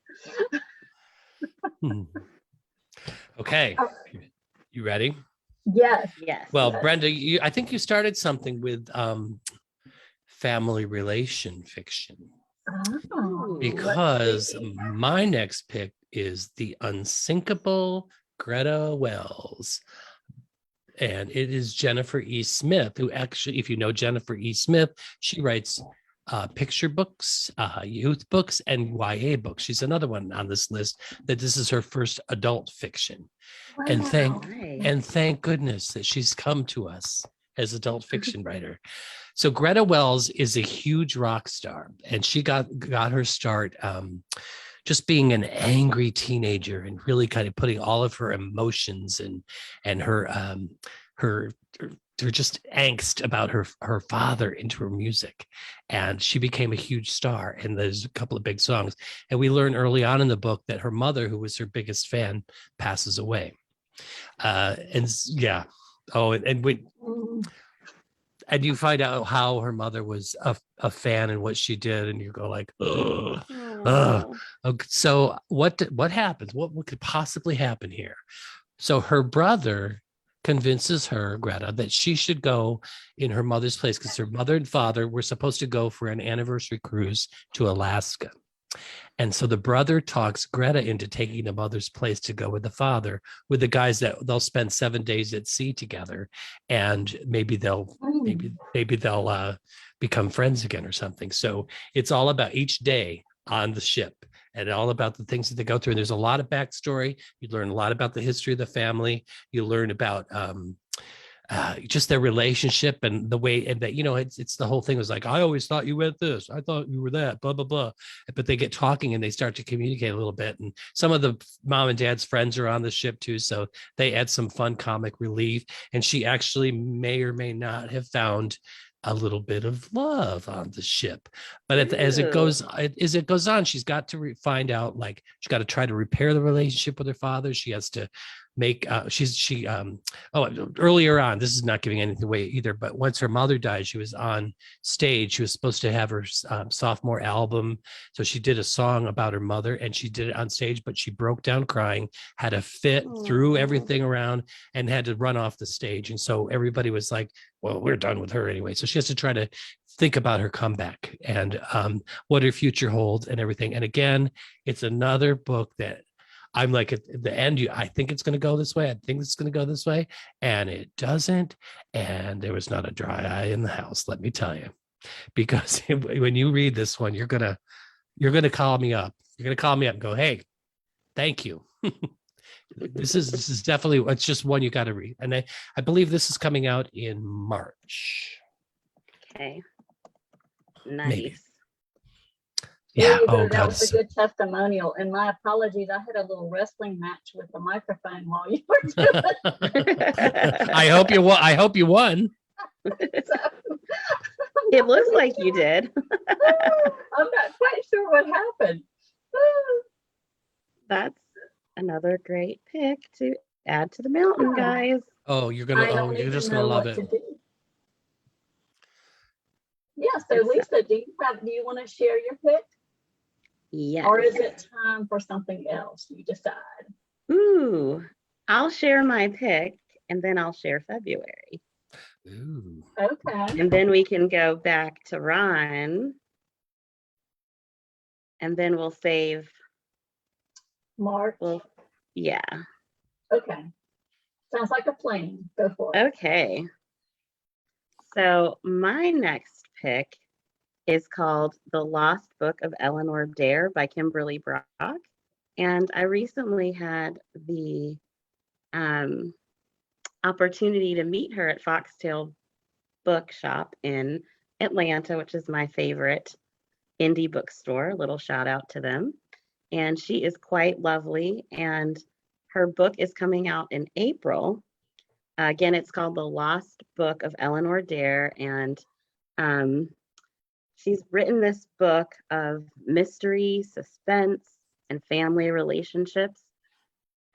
Okay. You ready? Yes. Well, Brenda, I think you started something with family relation fiction. Oh, Because my next pick is The Unsinkable Greta Wells. And it is Jennifer E. Smith, who actually, if you know Jennifer E. Smith, she writes picture books, youth books, and YA books. She's another one on this list that this is her first adult fiction. wow. And thank goodness that she's come to us as adult fiction writer. So Greta Wells is a huge rock star, and she got her start just being an angry teenager and really kind of putting all of her emotions and her just angst about her father into her music. And she became a huge star, and there's a couple of big songs. And we learn early on in the book that her mother, who was her biggest fan, passes away. And you find out how her mother was a fan and what she did, and you go like, ugh. So what happens? What could possibly happen here? So her brother convinces her, Greta, that she should go in her mother's place because her mother and father were supposed to go for an anniversary cruise to Alaska. And so the brother talks Greta into taking the mother's place to go with the father, with the guys that they'll spend 7 days at sea together, and maybe they'll become friends again or something. So it's all about each day on the ship and all about the things that they go through. And there's a lot of backstory. You learn a lot about the history of the family. You learn about just their relationship and the way, and that, it's the whole thing was like, I always thought you went this, I thought you were that, blah, blah, blah. But they get talking and they start to communicate a little bit. And some of the mom and dad's friends are on the ship too. So they add some fun comic relief. And she actually may or may not have found a little bit of love on the ship. But as it goes on, she's got to find out, like, she's got to try to repair the relationship with her father. She has to make earlier on, this is not giving anything away either, but once her mother died, she was on stage. She was supposed to have her sophomore album, so she did a song about her mother, and she did it on stage, but she broke down crying, had a fit, threw everything around, and had to run off the stage. And so everybody was like, well, we're done with her anyway. So she has to try to think about her comeback and what her future holds and everything. And again, it's another book that I'm like, at the end, I think it's going to go this way. I think it's going to go this way. And it doesn't. And there was not a dry eye in the house, let me tell you. Because when you read this one, you're going to call me up You're gonna call me up and go, hey, thank you. This is definitely, it's just one you got to read. And I believe this is coming out in March. Okay. Maybe. Nice. Yeah. There you Oh go. That God. was a good testimonial. And my apologies. I had a little wrestling match with the microphone while you were doing it. I hope you won. I hope you won. It looks like you did. I'm not quite sure what happened. That's another great pick to add to the mountain, guys. Oh, you're I gonna. Oh, don't you're even just know gonna love what it. to do. Yeah, so Lisa, do you want to share your pick? Yes. Or is it time for something else? You decide. Ooh, I'll share my pick and then I'll share February. Ooh. Okay. And then we can go back to Ron. And then we'll save, March. yeah. Okay. Sounds like a plan. Go for it. Okay. So my next pick is called The Lost Book of Eleanor Dare by Kimberly Brock. And I recently had the opportunity to meet her at Foxtail Bookshop in Atlanta, which is my favorite indie bookstore. A little shout out to them. And she is quite lovely. And her book is coming out in April. Again, it's called The Lost Book of Eleanor Dare. And she's written this book of mystery, suspense, and family relationships.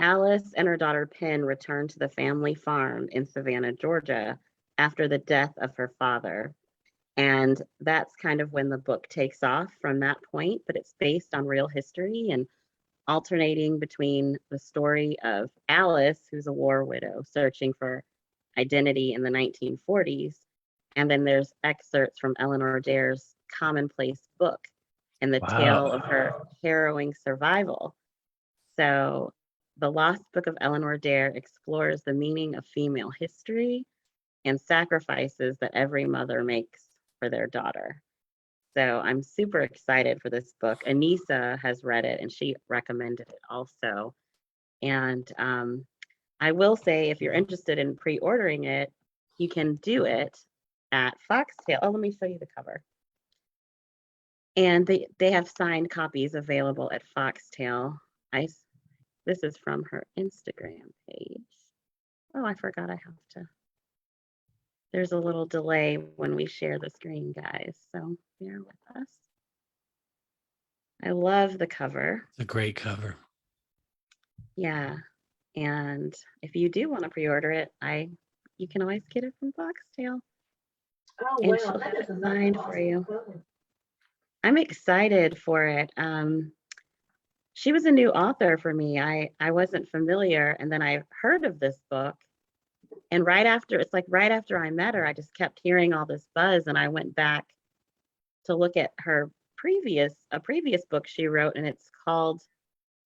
Alice and her daughter Penn return to the family farm in Savannah, Georgia, after the death of her father. And that's kind of when the book takes off from that point, but it's based on real history and alternating between the story of Alice, who's a war widow searching for identity in the 1940s, and then there's excerpts from Eleanor Dare's commonplace book and the tale of her harrowing survival. So The Lost Book of Eleanor Dare explores the meaning of female history and sacrifices that every mother makes for their daughter. So I'm super excited for this book. Anissa has read it and she recommended it also. And I will say, if you're interested in pre-ordering it, you can do it at Foxtail. Oh, let me show you the cover. And they have signed copies available at Foxtail. This is from her Instagram page. Oh, I forgot I have to. There's a little delay when we share the screen, guys, so bear with us. I love the cover. It's a great cover. Yeah, and if you do want to pre-order it, you can always get it from Foxtail. Oh, And well, she'll that have is it a signed for you. I'm excited for it. She was a new author for me. I wasn't familiar, and then I heard of this book. And right after I met her, I just kept hearing all this buzz, and I went back to look at her previous book she wrote, and it's called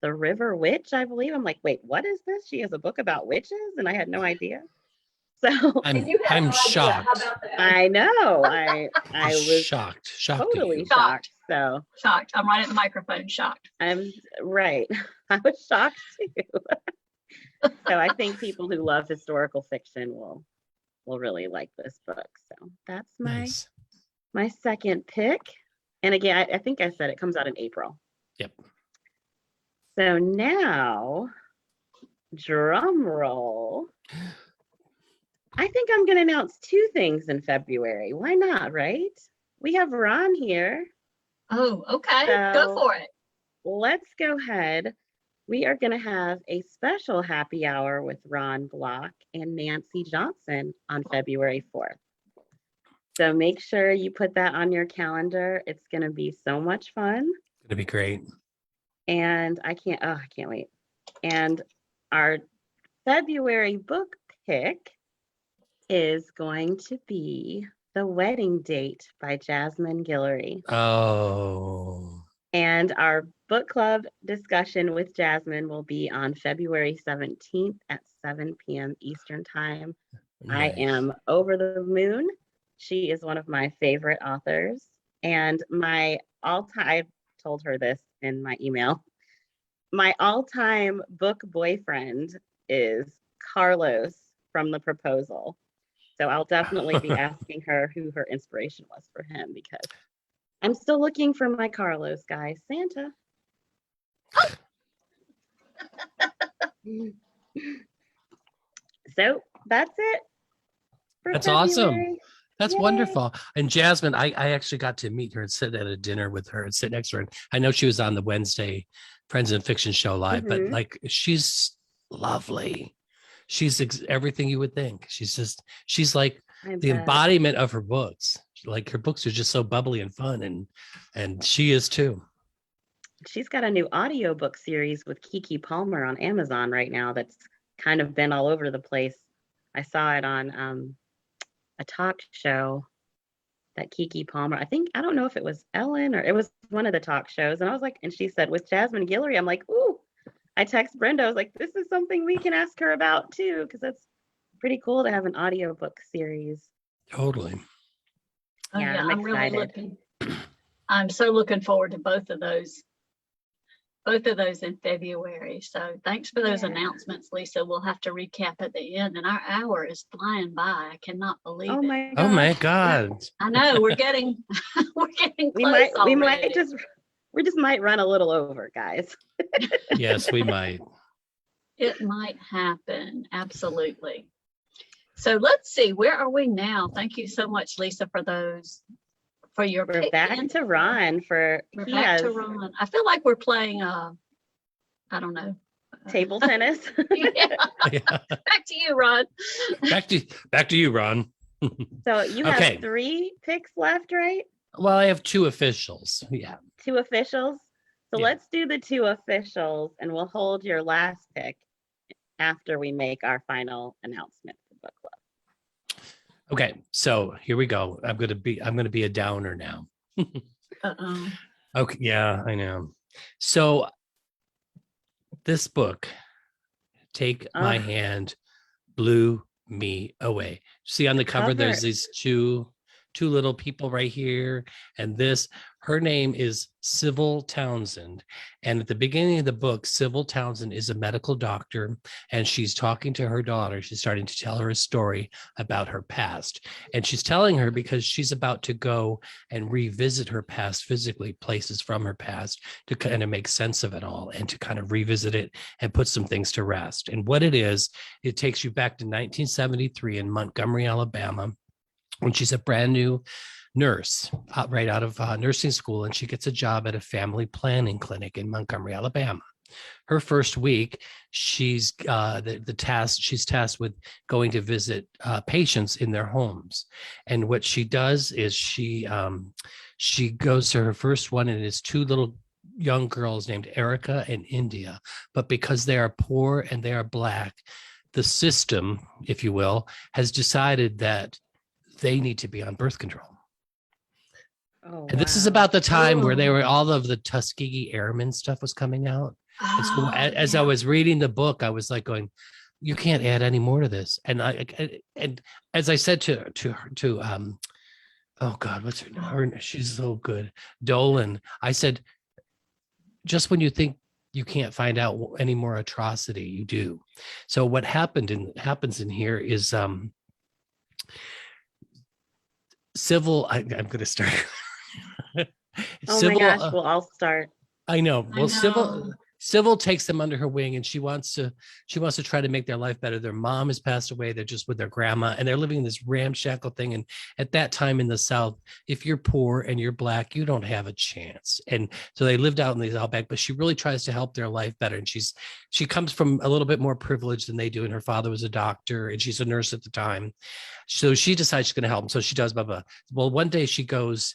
The River Witch, I believe. I'm like, wait, what is this? She has a book about witches, and I had no idea. So I'm shocked. How about that? I know. I was shocked. totally at you. shocked. So Shocked. I'm right at the microphone. Shocked. I'm right. I was shocked too. So I think people who love historical fiction will really like this book. So that's Nice. my second pick. And again, I think I said it comes out in April. Yep. So now, drum roll. I think I'm going to announce two things in February. Why not, right? We have Ron here. Oh, okay. So Go for it. Let's go ahead. We are going to have a special happy hour with Ron Block and Nancy Johnson on February 4th. So make sure you put that on your calendar. It's going to be so much fun. It's gonna be great. And I can't wait. And our February book pick is going to be The Wedding Date by Jasmine Guillory. Oh. And our book club discussion with Jasmine will be on February 17th at 7 p.m. Eastern Time. Nice. I am over the moon. She is one of my favorite authors. And I told her this in my email. My all-time book boyfriend is Carlos from The Proposal. So I'll definitely be asking her who her inspiration was for him, because I'm still looking for my Carlos, guys. Santa. So that's it. for That's awesome. February. That's Yay. wonderful. And Jasmine, I actually got to meet her and sit at a dinner with her and sit next to her. And I know she was on the Wednesday Friends in Fiction show live, but Mhm. like she's lovely. She's everything you would think. She's like I the bet. embodiment of her books. Like her books are just so bubbly and fun, and she is too. She's got a new audiobook series with Kiki Palmer on Amazon right now that's kind of been all over the place. I saw it on a talk show that Kiki Palmer, I don't know if it was Ellen or it was one of the talk shows. And I was like, and she said with Jasmine Guillory, I'm like, ooh, I text Brenda, I was like, this is something we can ask her about too, because that's pretty cool to have an audiobook series. Totally. Oh, Yeah, I'm really excited. I'm so looking forward to both of those in February. So thanks for those Yeah. announcements, Lisa. We'll have to recap at the end, and our hour is flying by. I cannot believe Oh it. my Oh my gosh. God. I know we're getting we're getting We close might just might run a little over, guys. Yes, we might. It might happen. Absolutely. So let's see, where are we now? Thank you so much, Lisa, for your We're pick. back to Ron for We're he back has to Ron. I feel like we're playing I don't know. table tennis. Yeah. Yeah. Back to you, Ron. Back to you, Ron. So you have Okay. 3 picks left, right? Well, I have 2 officials. Yeah. 2 officials. So Yeah. let's do the 2 officials and we'll hold your last pick after we make our final announcement for book club. Okay. So here we go. I'm gonna be a downer now. Uh-oh. Okay. Yeah, I know. So this book, Take My Ugh. Hand, blew me away. See on the cover, there's these two little people right here. And her name is Sybil Townsend. And at the beginning of the book, Sybil Townsend is a medical doctor and she's talking to her daughter. She's starting to tell her a story about her past. And she's telling her because she's about to go and revisit her past physically, places from her past to kind of make sense of it all and to kind of revisit it and put some things to rest. And what it is, it takes you back to 1973 in Montgomery, Alabama, when she's a brand new nurse right out of nursing school, and she gets a job at a family planning clinic in Montgomery, Alabama. Her first week, she's tasked with going to visit patients in their homes, and what she does is she goes to her first one, and it's 2 little young girls named Erica and India, but because they are poor and they are Black, the system, if you will, has decided that they need to be on birth control. Oh, And this is wow. about the time where Oh. all of the Tuskegee Airmen stuff was coming out. And so Oh, as yeah. I was reading the book, I was like going, you can't add any more to this. And and as I said to oh God, what's her name? She's so good. Dolan. I said, just when you think you can't find out any more atrocity, you do. So what happens in here is Civil, I'm going to start. Oh Civil, my gosh, we'll all start. I know. I Well, know. Civil takes them under her wing, and she wants to try to make their life better. Their mom has passed away. They're just with their grandma, and they're living in this ramshackle thing. And at that time in the South, if you're poor and you're Black, you don't have a chance. And so they lived out in these outback. But she really tries to help their life better. And she comes from a little bit more privilege than they do. And her father was a doctor, and she's a nurse at the time. So she decides she's going to help them. So she does. Blah blah. Well, one day she goes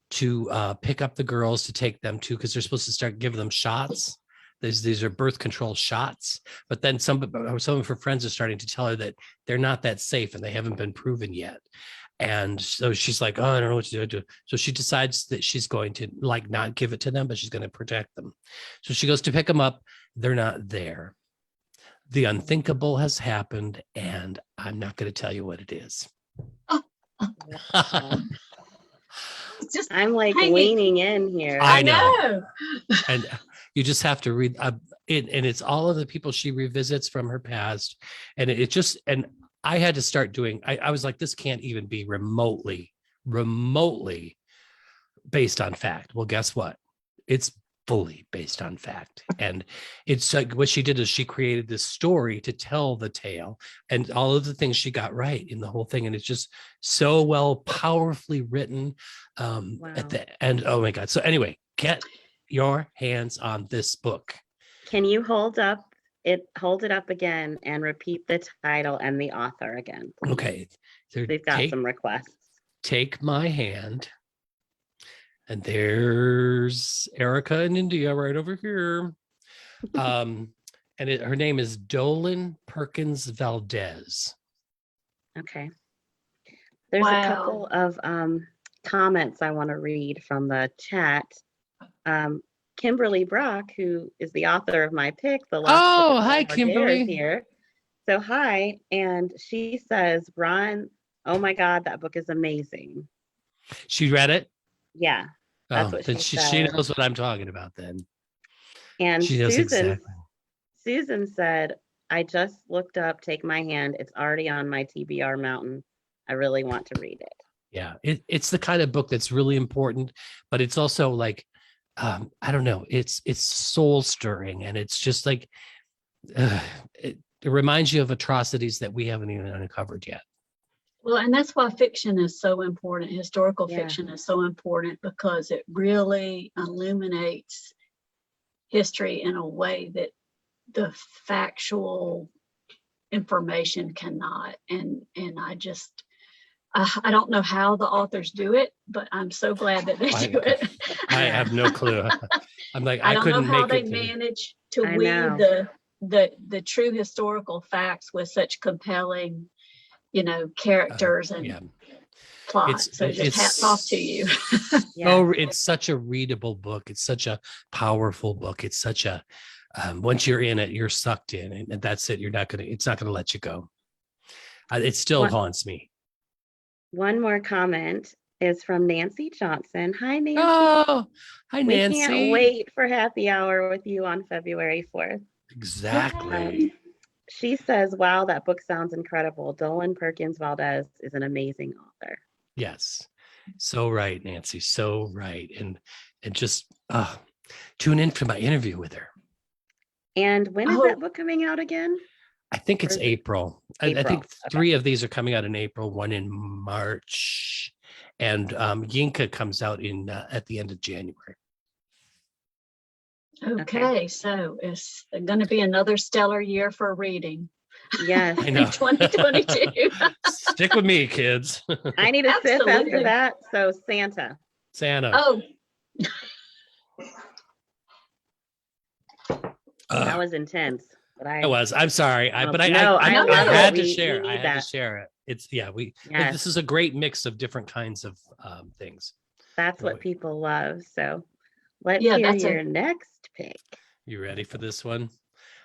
to pick up the girls to take them to, because they're supposed to start giving them shots. These are birth control shots, but then some of her friends are starting to tell her that they're not that safe and they haven't been proven yet. And so she's like, oh, I don't know what to do. So she decides that she's going to not give it to them, but she's going to protect them. So she goes to pick them up. They're not there. The unthinkable has happened, and I'm not going to tell you what it is. just I'm like hanging. leaning in here. I I know. know. And you just have to read it, and it's all of the people she revisits from her past, and it just, and I had to start doing, I was like, this can't even be remotely based on fact. Well, guess what? It's fully based on fact. And it's like what she did is she created this story to tell the tale and all of the things she got right in the whole thing. And it's just so well, powerfully written. Wow. At the end. Oh my God. So anyway, get your hands on this book. Can you hold it up again and repeat the title and the author again, please? Okay. So We've got some requests. Take My Hand. And there's Erica in India right over here. And her name is Dolan Perkins Valdez. Okay. There's Wow. a couple of comments I want to read from the chat. Kimberly Brock, who is the author of my pick, The Lost Oh, Book of hi, Barbara Dare, Kimberly. is here. So hi, and she says, Ron, oh my God, that book is amazing. She read it? Yeah, that's what then she she said. knows what I'm talking about then. And She knows exactly. Susan said, I just looked up Take My Hand. It's already on my TBR mountain. I really want to read it. Yeah, it's the kind of book that's really important, but it's also like, I don't know, it's soul stirring, and it's just like, it reminds you of atrocities that we haven't even uncovered yet. Well, and that's why fiction is so important. Historical Yeah. fiction is so important because it really illuminates history in a way that the factual information cannot. And I don't know how the authors do it, but I'm so glad that they do it. I have no clue. I'm like, I I don't know couldn't how make they it. manage to I weave know. the true historical facts with such compelling, characters and Yeah. plot. So just hats off to you. Yeah. Oh, it's such a readable book. It's such a powerful book. It's such a, once you're in it, you're sucked in, and that's it. It's not going to let you go. It still What- haunts me. One more comment is from Nancy Johnson. Hi, Nancy. Oh, hi, We Nancy. can't wait for happy hour with you on February 4th. Exactly. She says, wow, that book sounds incredible. Dolan Perkins Valdez is an amazing author. Yes. So right, Nancy. So right. And just tune in for my interview with her. And when is Oh. that book coming out again? I think it's Or is it April. I April? think Okay. 3 of these are coming out in April, 1 in March, and Yinka comes out in at the end of January. Okay, so it's going to be another stellar year for reading Yes. I know. in 2022. Stick with me, kids. I need a sip after Absolutely. that. So Santa. Santa. Oh, That was intense. But I was. I'm sorry. I Oh, but I no, I I love had it. to We share. need I had that. to share it. It's Yes. this is a great mix of different kinds of things. That's what Boy. people love. So let's Yeah, hear that's a- your next pick. You ready for this one?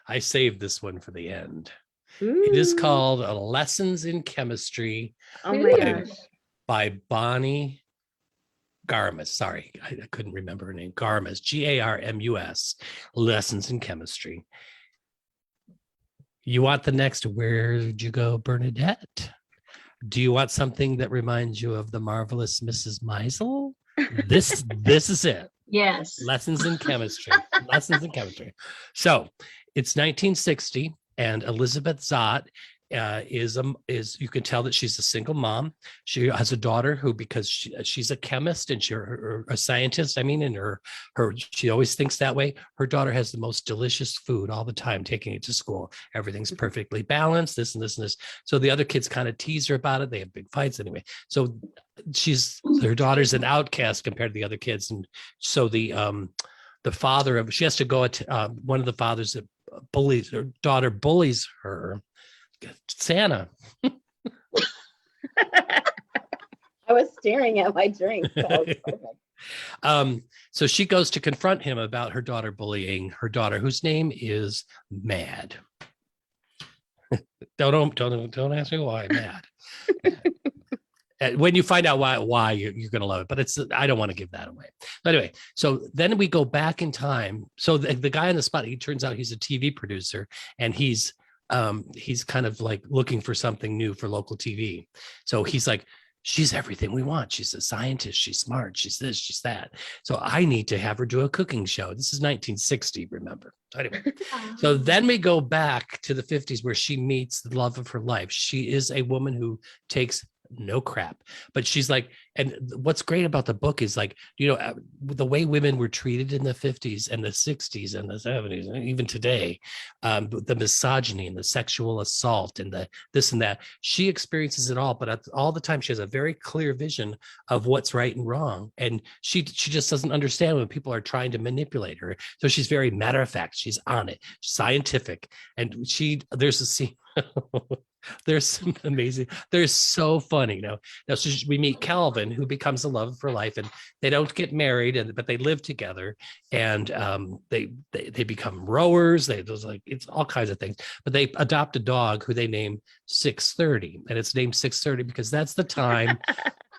I saved this one for the end. It is Ooh. called Lessons in Chemistry Oh my Ooh. gosh. by Bonnie Garmus. Sorry, I couldn't remember her name. Garmus, Garmus, Lessons in Chemistry. You want the next Where'd You Go, Bernadette? Do you want something that reminds you of the marvelous Mrs. Maisel? This is it. yes. Lessons in Chemistry. Lessons in Chemistry. So it's 1960, and Elizabeth Zott is you can tell that she's a single mom. She has a daughter who, because she's a chemist and or a scientist, I mean, and she always thinks that way. Her daughter has the most delicious food all the time, taking it to school. Everything's perfectly balanced, this and this and this. So the other kids kind of tease her about it. They have big fights anyway. So her daughter's an outcast compared to the other kids. And so the father she has to go at one of the fathers that bullies her daughter, bullies her, Santa. I was staring at my drink. So that was perfect. So she goes to confront him about her daughter bullying her daughter, whose name is Mad. Don't ask me why. Mad. When you find out why you're going to love it, but I don't want to give that away. But anyway, so then we go back in time. So the guy on the spot, he turns out he's a TV producer, and he's kind of like looking for something new for local TV. So he's like, she's everything we want. She's a scientist. She's smart. She's this, she's that. So I need to have her do a cooking show. This is 1960, remember? Anyway, so then we go back to the 50s where she meets the love of her life. She is a woman who takes no crap, but she's like, and what's great about the book is like, the way women were treated in the 50s and the 60s and the 70s and even today, the misogyny and the sexual assault and the this and that, she experiences it all, but all the time she has a very clear vision of what's right and wrong, and she just doesn't understand when people are trying to manipulate her. So she's very matter of fact, she's on it, scientific, and there's a scene there's some amazing, they're so funny. Now so we meet Calvin, who becomes the love of her life, and they don't get married, but they live together, and they become rowers. It's all kinds of things, but they adopt a dog who they name 6:30, and it's named 6:30 because that's the time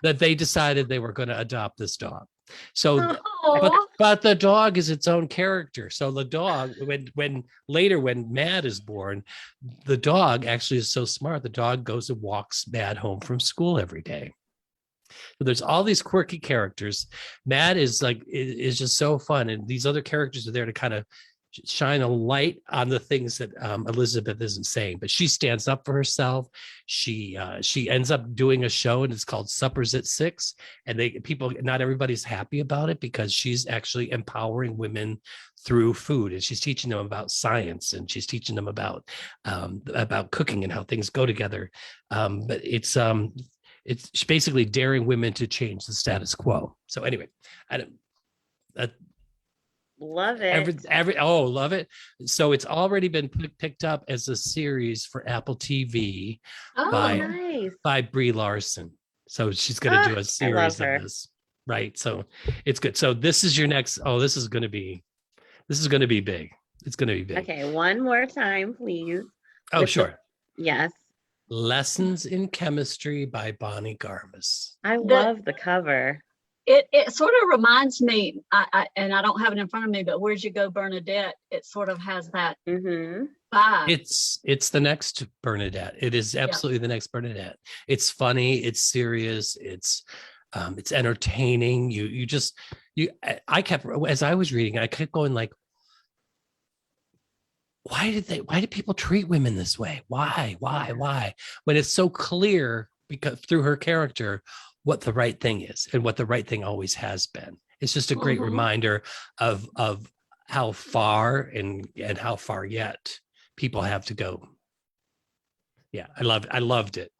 that they decided they were going to adopt this dog. So, but the dog is its own character. So the dog, when Mad is born, the dog actually is so smart. The dog goes and walks Mad home from school every day. So there's all these quirky characters. Mad is just so fun, and these other characters are there to kind of shine a light on the things that Elizabeth isn't saying, but she stands up for herself. She ends up doing a show, and it's called Suppers at 6, and not everybody's happy about it because she's actually empowering women through food, and she's teaching them about science, and she's teaching them about cooking and how things go together. But it's basically daring women to change the status quo. So anyway, love it. Love it. So it's already been picked up as a series for Apple TV by Brie Larson. So she's going to do a series of this, right? So it's good. So this is your next. This is going to be big. It's going to be big. Okay, one more time, please. Oh, sure. Yes. Lessons in Chemistry by Bonnie Garmus. I love the cover. It sort of reminds me, and I don't have it in front of me, but Where'd You Go, Bernadette? It sort of has that vibe. It's the next Bernadette. It is absolutely the next Bernadette. It's funny. It's serious. It's entertaining. I kept, as I was reading, I kept going like, why did people treat women this way? Why? When it's so clear because through her character, what the right thing is and what the right thing always has been. It's just a great reminder of how far and how far yet people have to go. Yeah, I loved it.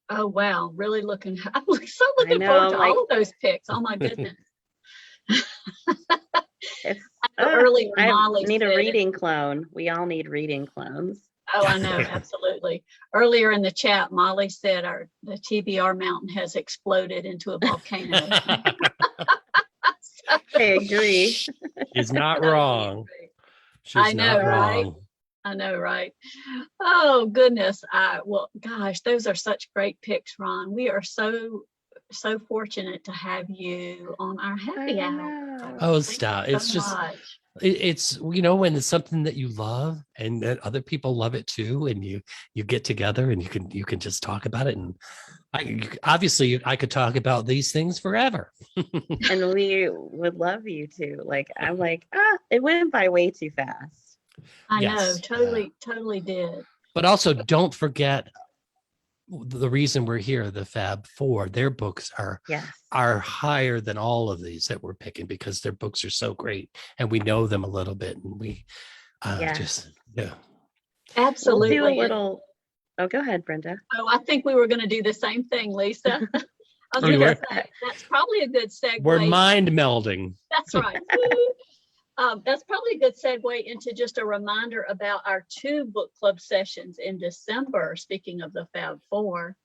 Oh wow, really I'm looking forward to all of those picks. Oh my goodness. Earlier, I need a reading clone. We all need reading clones. Oh, I know, absolutely. Earlier in the chat, Molly said the TBR mountain has exploded into a volcano. I agree. She's not wrong. I know, right? I know, right? Oh goodness. Well, gosh, those are such great picks, Ron. We are so fortunate to have you on our happy hour. Oh, stop. It's just much. It's when it's something that you love and that other people love it too, and you get together and you can just talk about it, and I could talk about these things forever. And we would love you to. Like, I'm like, it went by way too fast. I know, totally did. But also don't forget the reason we're here, the Fab Four. Their books are higher than all of these that we're picking because their books are so great and we know them a little bit, and we absolutely. We'll do a little. Oh, go ahead, Brenda. Oh, I think we were going to do the same thing, Lisa. I was going to say that's probably a good segue. We're mind melding. That's right. That's probably a good segue into just a reminder about our 2 book club sessions in December. Speaking of the Fab Four,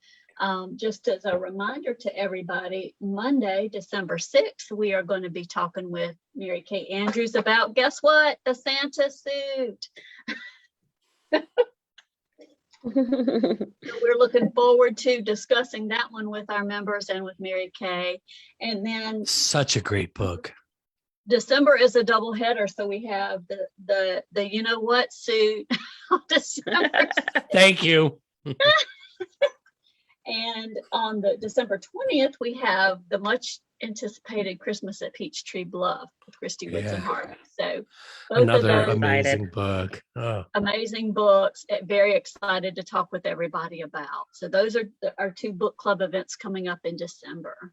just as a reminder to everybody, Monday, December 6th, we are going to be talking with Mary Kay Andrews about, guess what? The Santa suit. We're looking forward to discussing that one with our members and with Mary Kay. And then Such a great book. December is a double header, so we have the you know what suit on December, Thank you. and on the December 20th we have the much anticipated Christmas at Peachtree Bluff with Christy Woodson Yeah. Harvey. So both Another of those amazing book. Oh, amazing books. Very excited to talk with everybody about. So those are our two book club events coming up in December.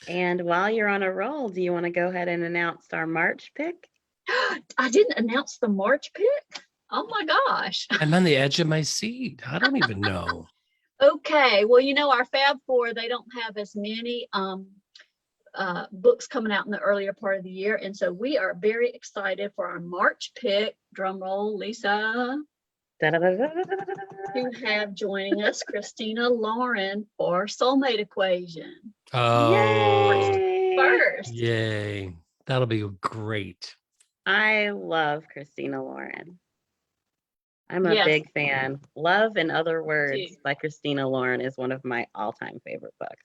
And while you're on a roll, do you want to go ahead and announce our March pick? I didn't announce the March pick. Oh my gosh. I'm on the edge of my seat. I don't even know. Okay, well, our Fab Four, they don't have as many books coming out in the earlier part of the year, and so we are very excited for our March pick. Drum roll, Lisa, to have joining us Christina Lauren for Soulmate Equation. Oh, Yay! First, yay. That'll be great. I love Christina Lauren. I'm a Yes. big fan. Love in Other Words too. by Christina Lauren is one of my all-time favorite books.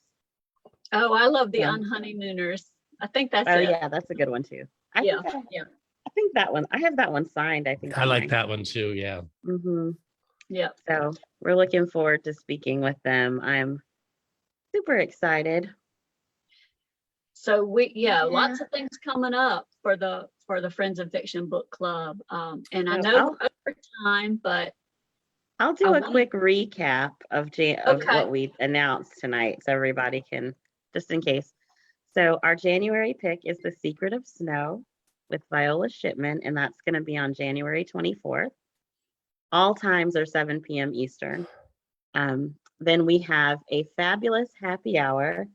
Oh, I love the Yeah. Unhoneymooners. I think that's Oh it. yeah, that's a good one too. I Yeah, think yeah. I think that one. I have that one signed. I think I like that one too. Yeah. Mm-hmm. Yeah. So we're looking forward to speaking with them. I'm super excited. So lots Yeah. of things coming up for the Friends of Fiction Book Club. And I So know we're over time, but I'll do I a wanna- quick recap of Okay. what we announced tonight, so everybody can, just in case. So our January pick is The Secret of Snow with Viola Shipman, and that's going to be on January 24th. All times are 7 p.m. Eastern. Then we have A Fabulous Happy Hour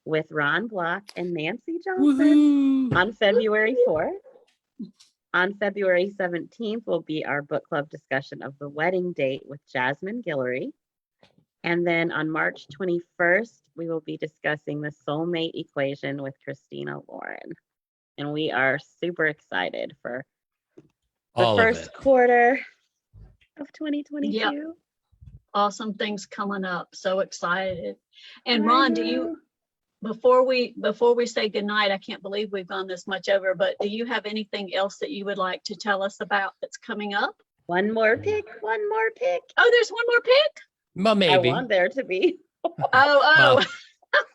with Ron Block and Nancy Johnson Woohoo. on February 4th. On February 17th will be our book club discussion of The Wedding Date with Jasmine Guillory. And then on March 21st, we will be discussing The Soulmate Equation with Christina Lauren. And we are super excited for the All of first it. quarter of 2022. awesome things coming up. So excited. And Ron, before we say goodnight, I can't believe we've gone this much over, but do you have anything else that you would like to tell us about that's coming up? One more pick. Oh, there's one more pick? Well, maybe. I want there to be. Oh.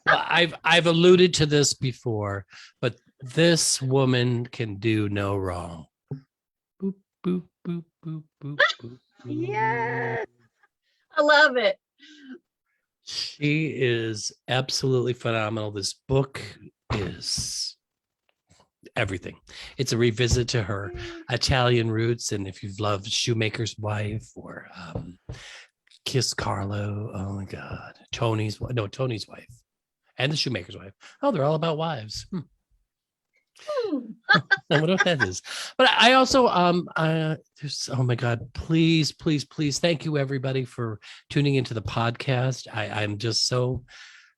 Well, I've alluded to this before, but this woman can do no wrong. Boop, boop, boop, boop, boop, boop, boop. Yes. I love it. She is absolutely phenomenal. This book is everything. It's a revisit to her Italian roots. And if you've loved Shoemaker's Wife or Kiss Carlo, oh my God, Tony's wife and the Shoemaker's Wife. Oh, they're all about wives. I wonder what that is. But I also oh my God, please thank you everybody for tuning into the podcast. I'm just so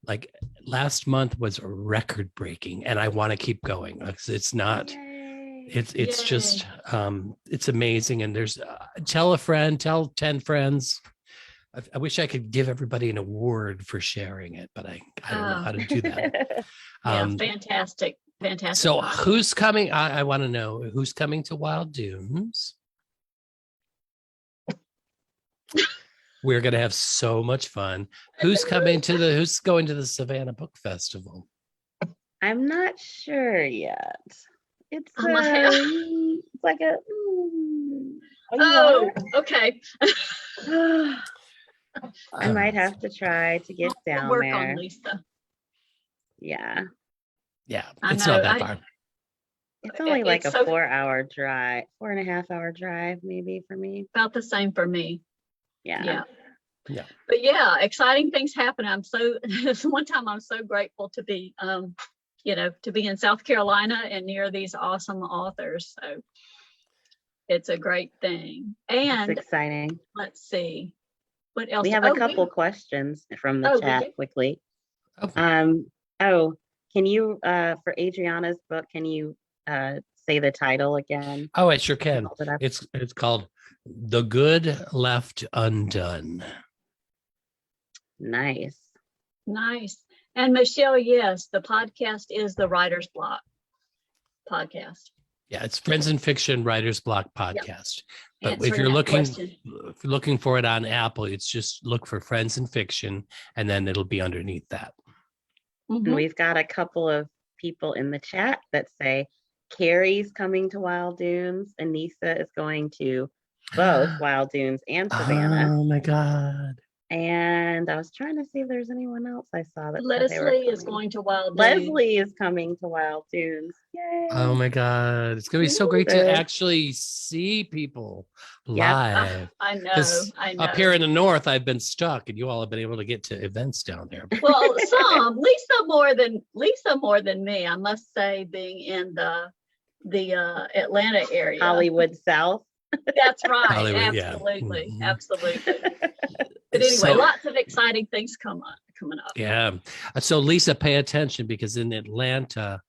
like last month was record breaking and I want to keep going. It's not it's just it's amazing. And there's tell a friend, tell 10 friends. I wish I could give everybody an award for sharing it, but I don't know how to do that. Fantastic. So who's coming? I want to know who's coming to Wild Dunes. We're going to have so much fun. Who's going to the Savannah Book Festival? I'm not sure yet. It's Oh, my hair. it's like a. Oh, okay. I might have to try to get down We'll work there. on Lisa. Yeah, Yeah, I it's know, not that far. it's only like It's a so- 4-hour drive, 4.5-hour drive, maybe for me. About the same for me. Yeah. Yeah. But yeah, exciting things happen. One time I'm so grateful to be to be in South Carolina and near these awesome authors. So it's a great thing. And It's exciting. let's see. What else? We have a couple questions from the Oh, we chat do? quickly. Okay. Can you for Adriana's book, can you say the title again? Oh, I sure can. Hold it up. It's called The Good Left Undone. Nice. Nice. And Michelle, yes, the podcast is the Writer's Block podcast. Yeah, it's Friends in Fiction Writer's Block podcast. But if Answering you're that question. looking for it on Apple, it's just look for Friends in Fiction, and then it'll be underneath that. And Mhm. we've got a couple of people in the chat that say Carrie's coming to Wild Dunes. Anissa is going to both Wild Dunes and Savannah. Oh my God. And I was trying to see if there's anyone else I saw that said they were Leslie is coming. going to Wild Dunes. Leslie is coming to Wild Dunes. Yay. Oh my God. It's going to be so great to Good. actually see people Yep. live. I know. 'Cause I know. Up here in the north, I've been stuck, and you all have been able to get to events down there. Well, some Lisa more than me. I must say, being in the Atlanta area. Hollywood South. That's right. Hollywood, yeah. Absolutely. Mhm. Absolutely. But anyway, So- lots of exciting things coming up. Yeah. So Lisa, pay attention, because in Atlanta,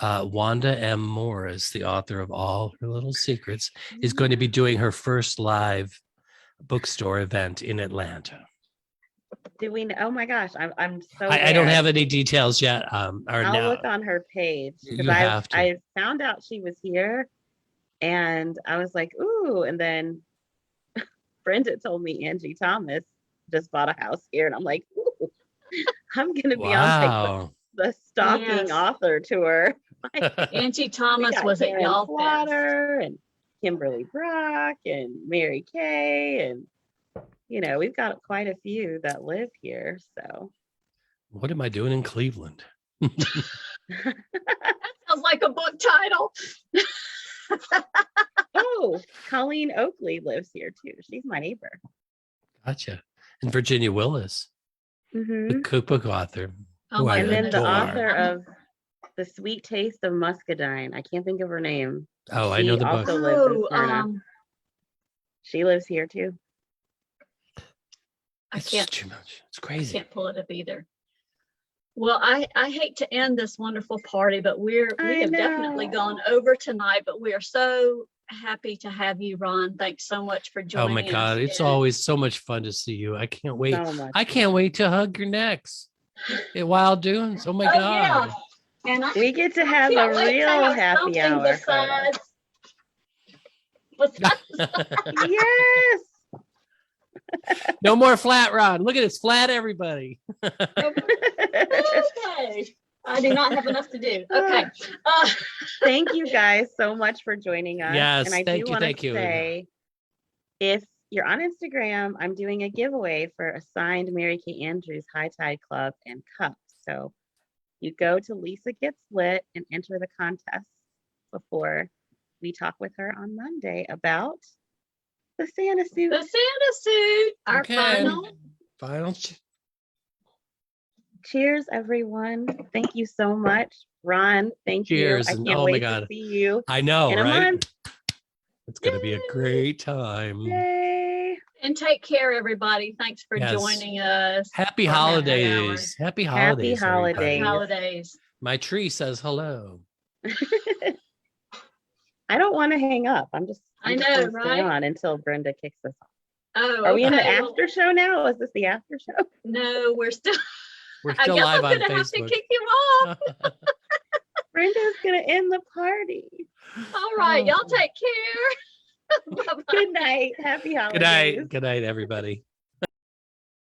Wanda M. Morris, the author of All Her Little Secrets, is going to be doing her first live bookstore event in Atlanta. Do we know? Oh my gosh, I'm so I don't there. have any details yet. Or I'll now. look on her page You because have to. I found out she was here and I was like, ooh, and then Brenda told me Angie Thomas just bought a house here and I'm like, ooh, I'm gonna be on like Wow. the stalking Yes. author tour. Angie We Thomas got was at Karen Y'all Fest. Slaughter and Kimberly Brock and Mary Kay and we've got quite a few that live here. So What am I doing in Cleveland? Sounds like a book title. oh, Colleen Oakley lives here too. She's my neighbor. Gotcha. And Virginia Willis, Mhm. the cookbook author. Oh who my I And then the adore. author of The Sweet Taste of Muscadine. I can't think of her name. Oh, I know She the book. also lives in Oh, Smyrna. She lives here too. I It's can't too much. It's crazy. can't pull it up either. Well, I hate to end this wonderful party, but we I have definitely know. gone over tonight, but we are so happy to have you, Ron. Thanks so much for Oh joining my God. us. It's And always so much fun to see you. I can't wait. So much. I can't wait to hug your necks at Wild Dunes. Oh my Oh, God. yeah. And We get to have can't a wait to real have happy something hour. photo. besides Yes. No more flat, Ron. Look at it's flat, everybody. Okay. I do not have enough to do. Okay. Thank you guys so much for joining us. Yes, and I thank do you, want thank to you. say, if you're on Instagram, I'm doing a giveaway for a signed Mary Kay Andrews High Tide Club and cup. So you go to Lisa Gets Lit and enter the contest before we talk with her on Monday about the Santa suit. The Santa suit, our Okay. final. Cheers, everyone. Thank you so much. Ron, thank Cheers, you. I and can't oh my wait God. to see you I know, in a right? month. It's going to be a Yay. great time. Yay. And take care, everybody. Thanks for Yes. joining us. Happy For happy holidays. Happy holidays. everybody. holidays. Holidays. My tree says hello. I don't want to hang up. I'm just I just know, gonna stay right? on until Brenda kicks us off. Oh, Are we in the okay. Well, after show now? Is this the after show? no, we're still. We're I still guess live I'm on gonna have to Facebook. kick you off. Brenda's gonna end the party. All right, y'all Oh. take care. Bye-bye. Good night. Happy holidays. Good night. Good night, everybody.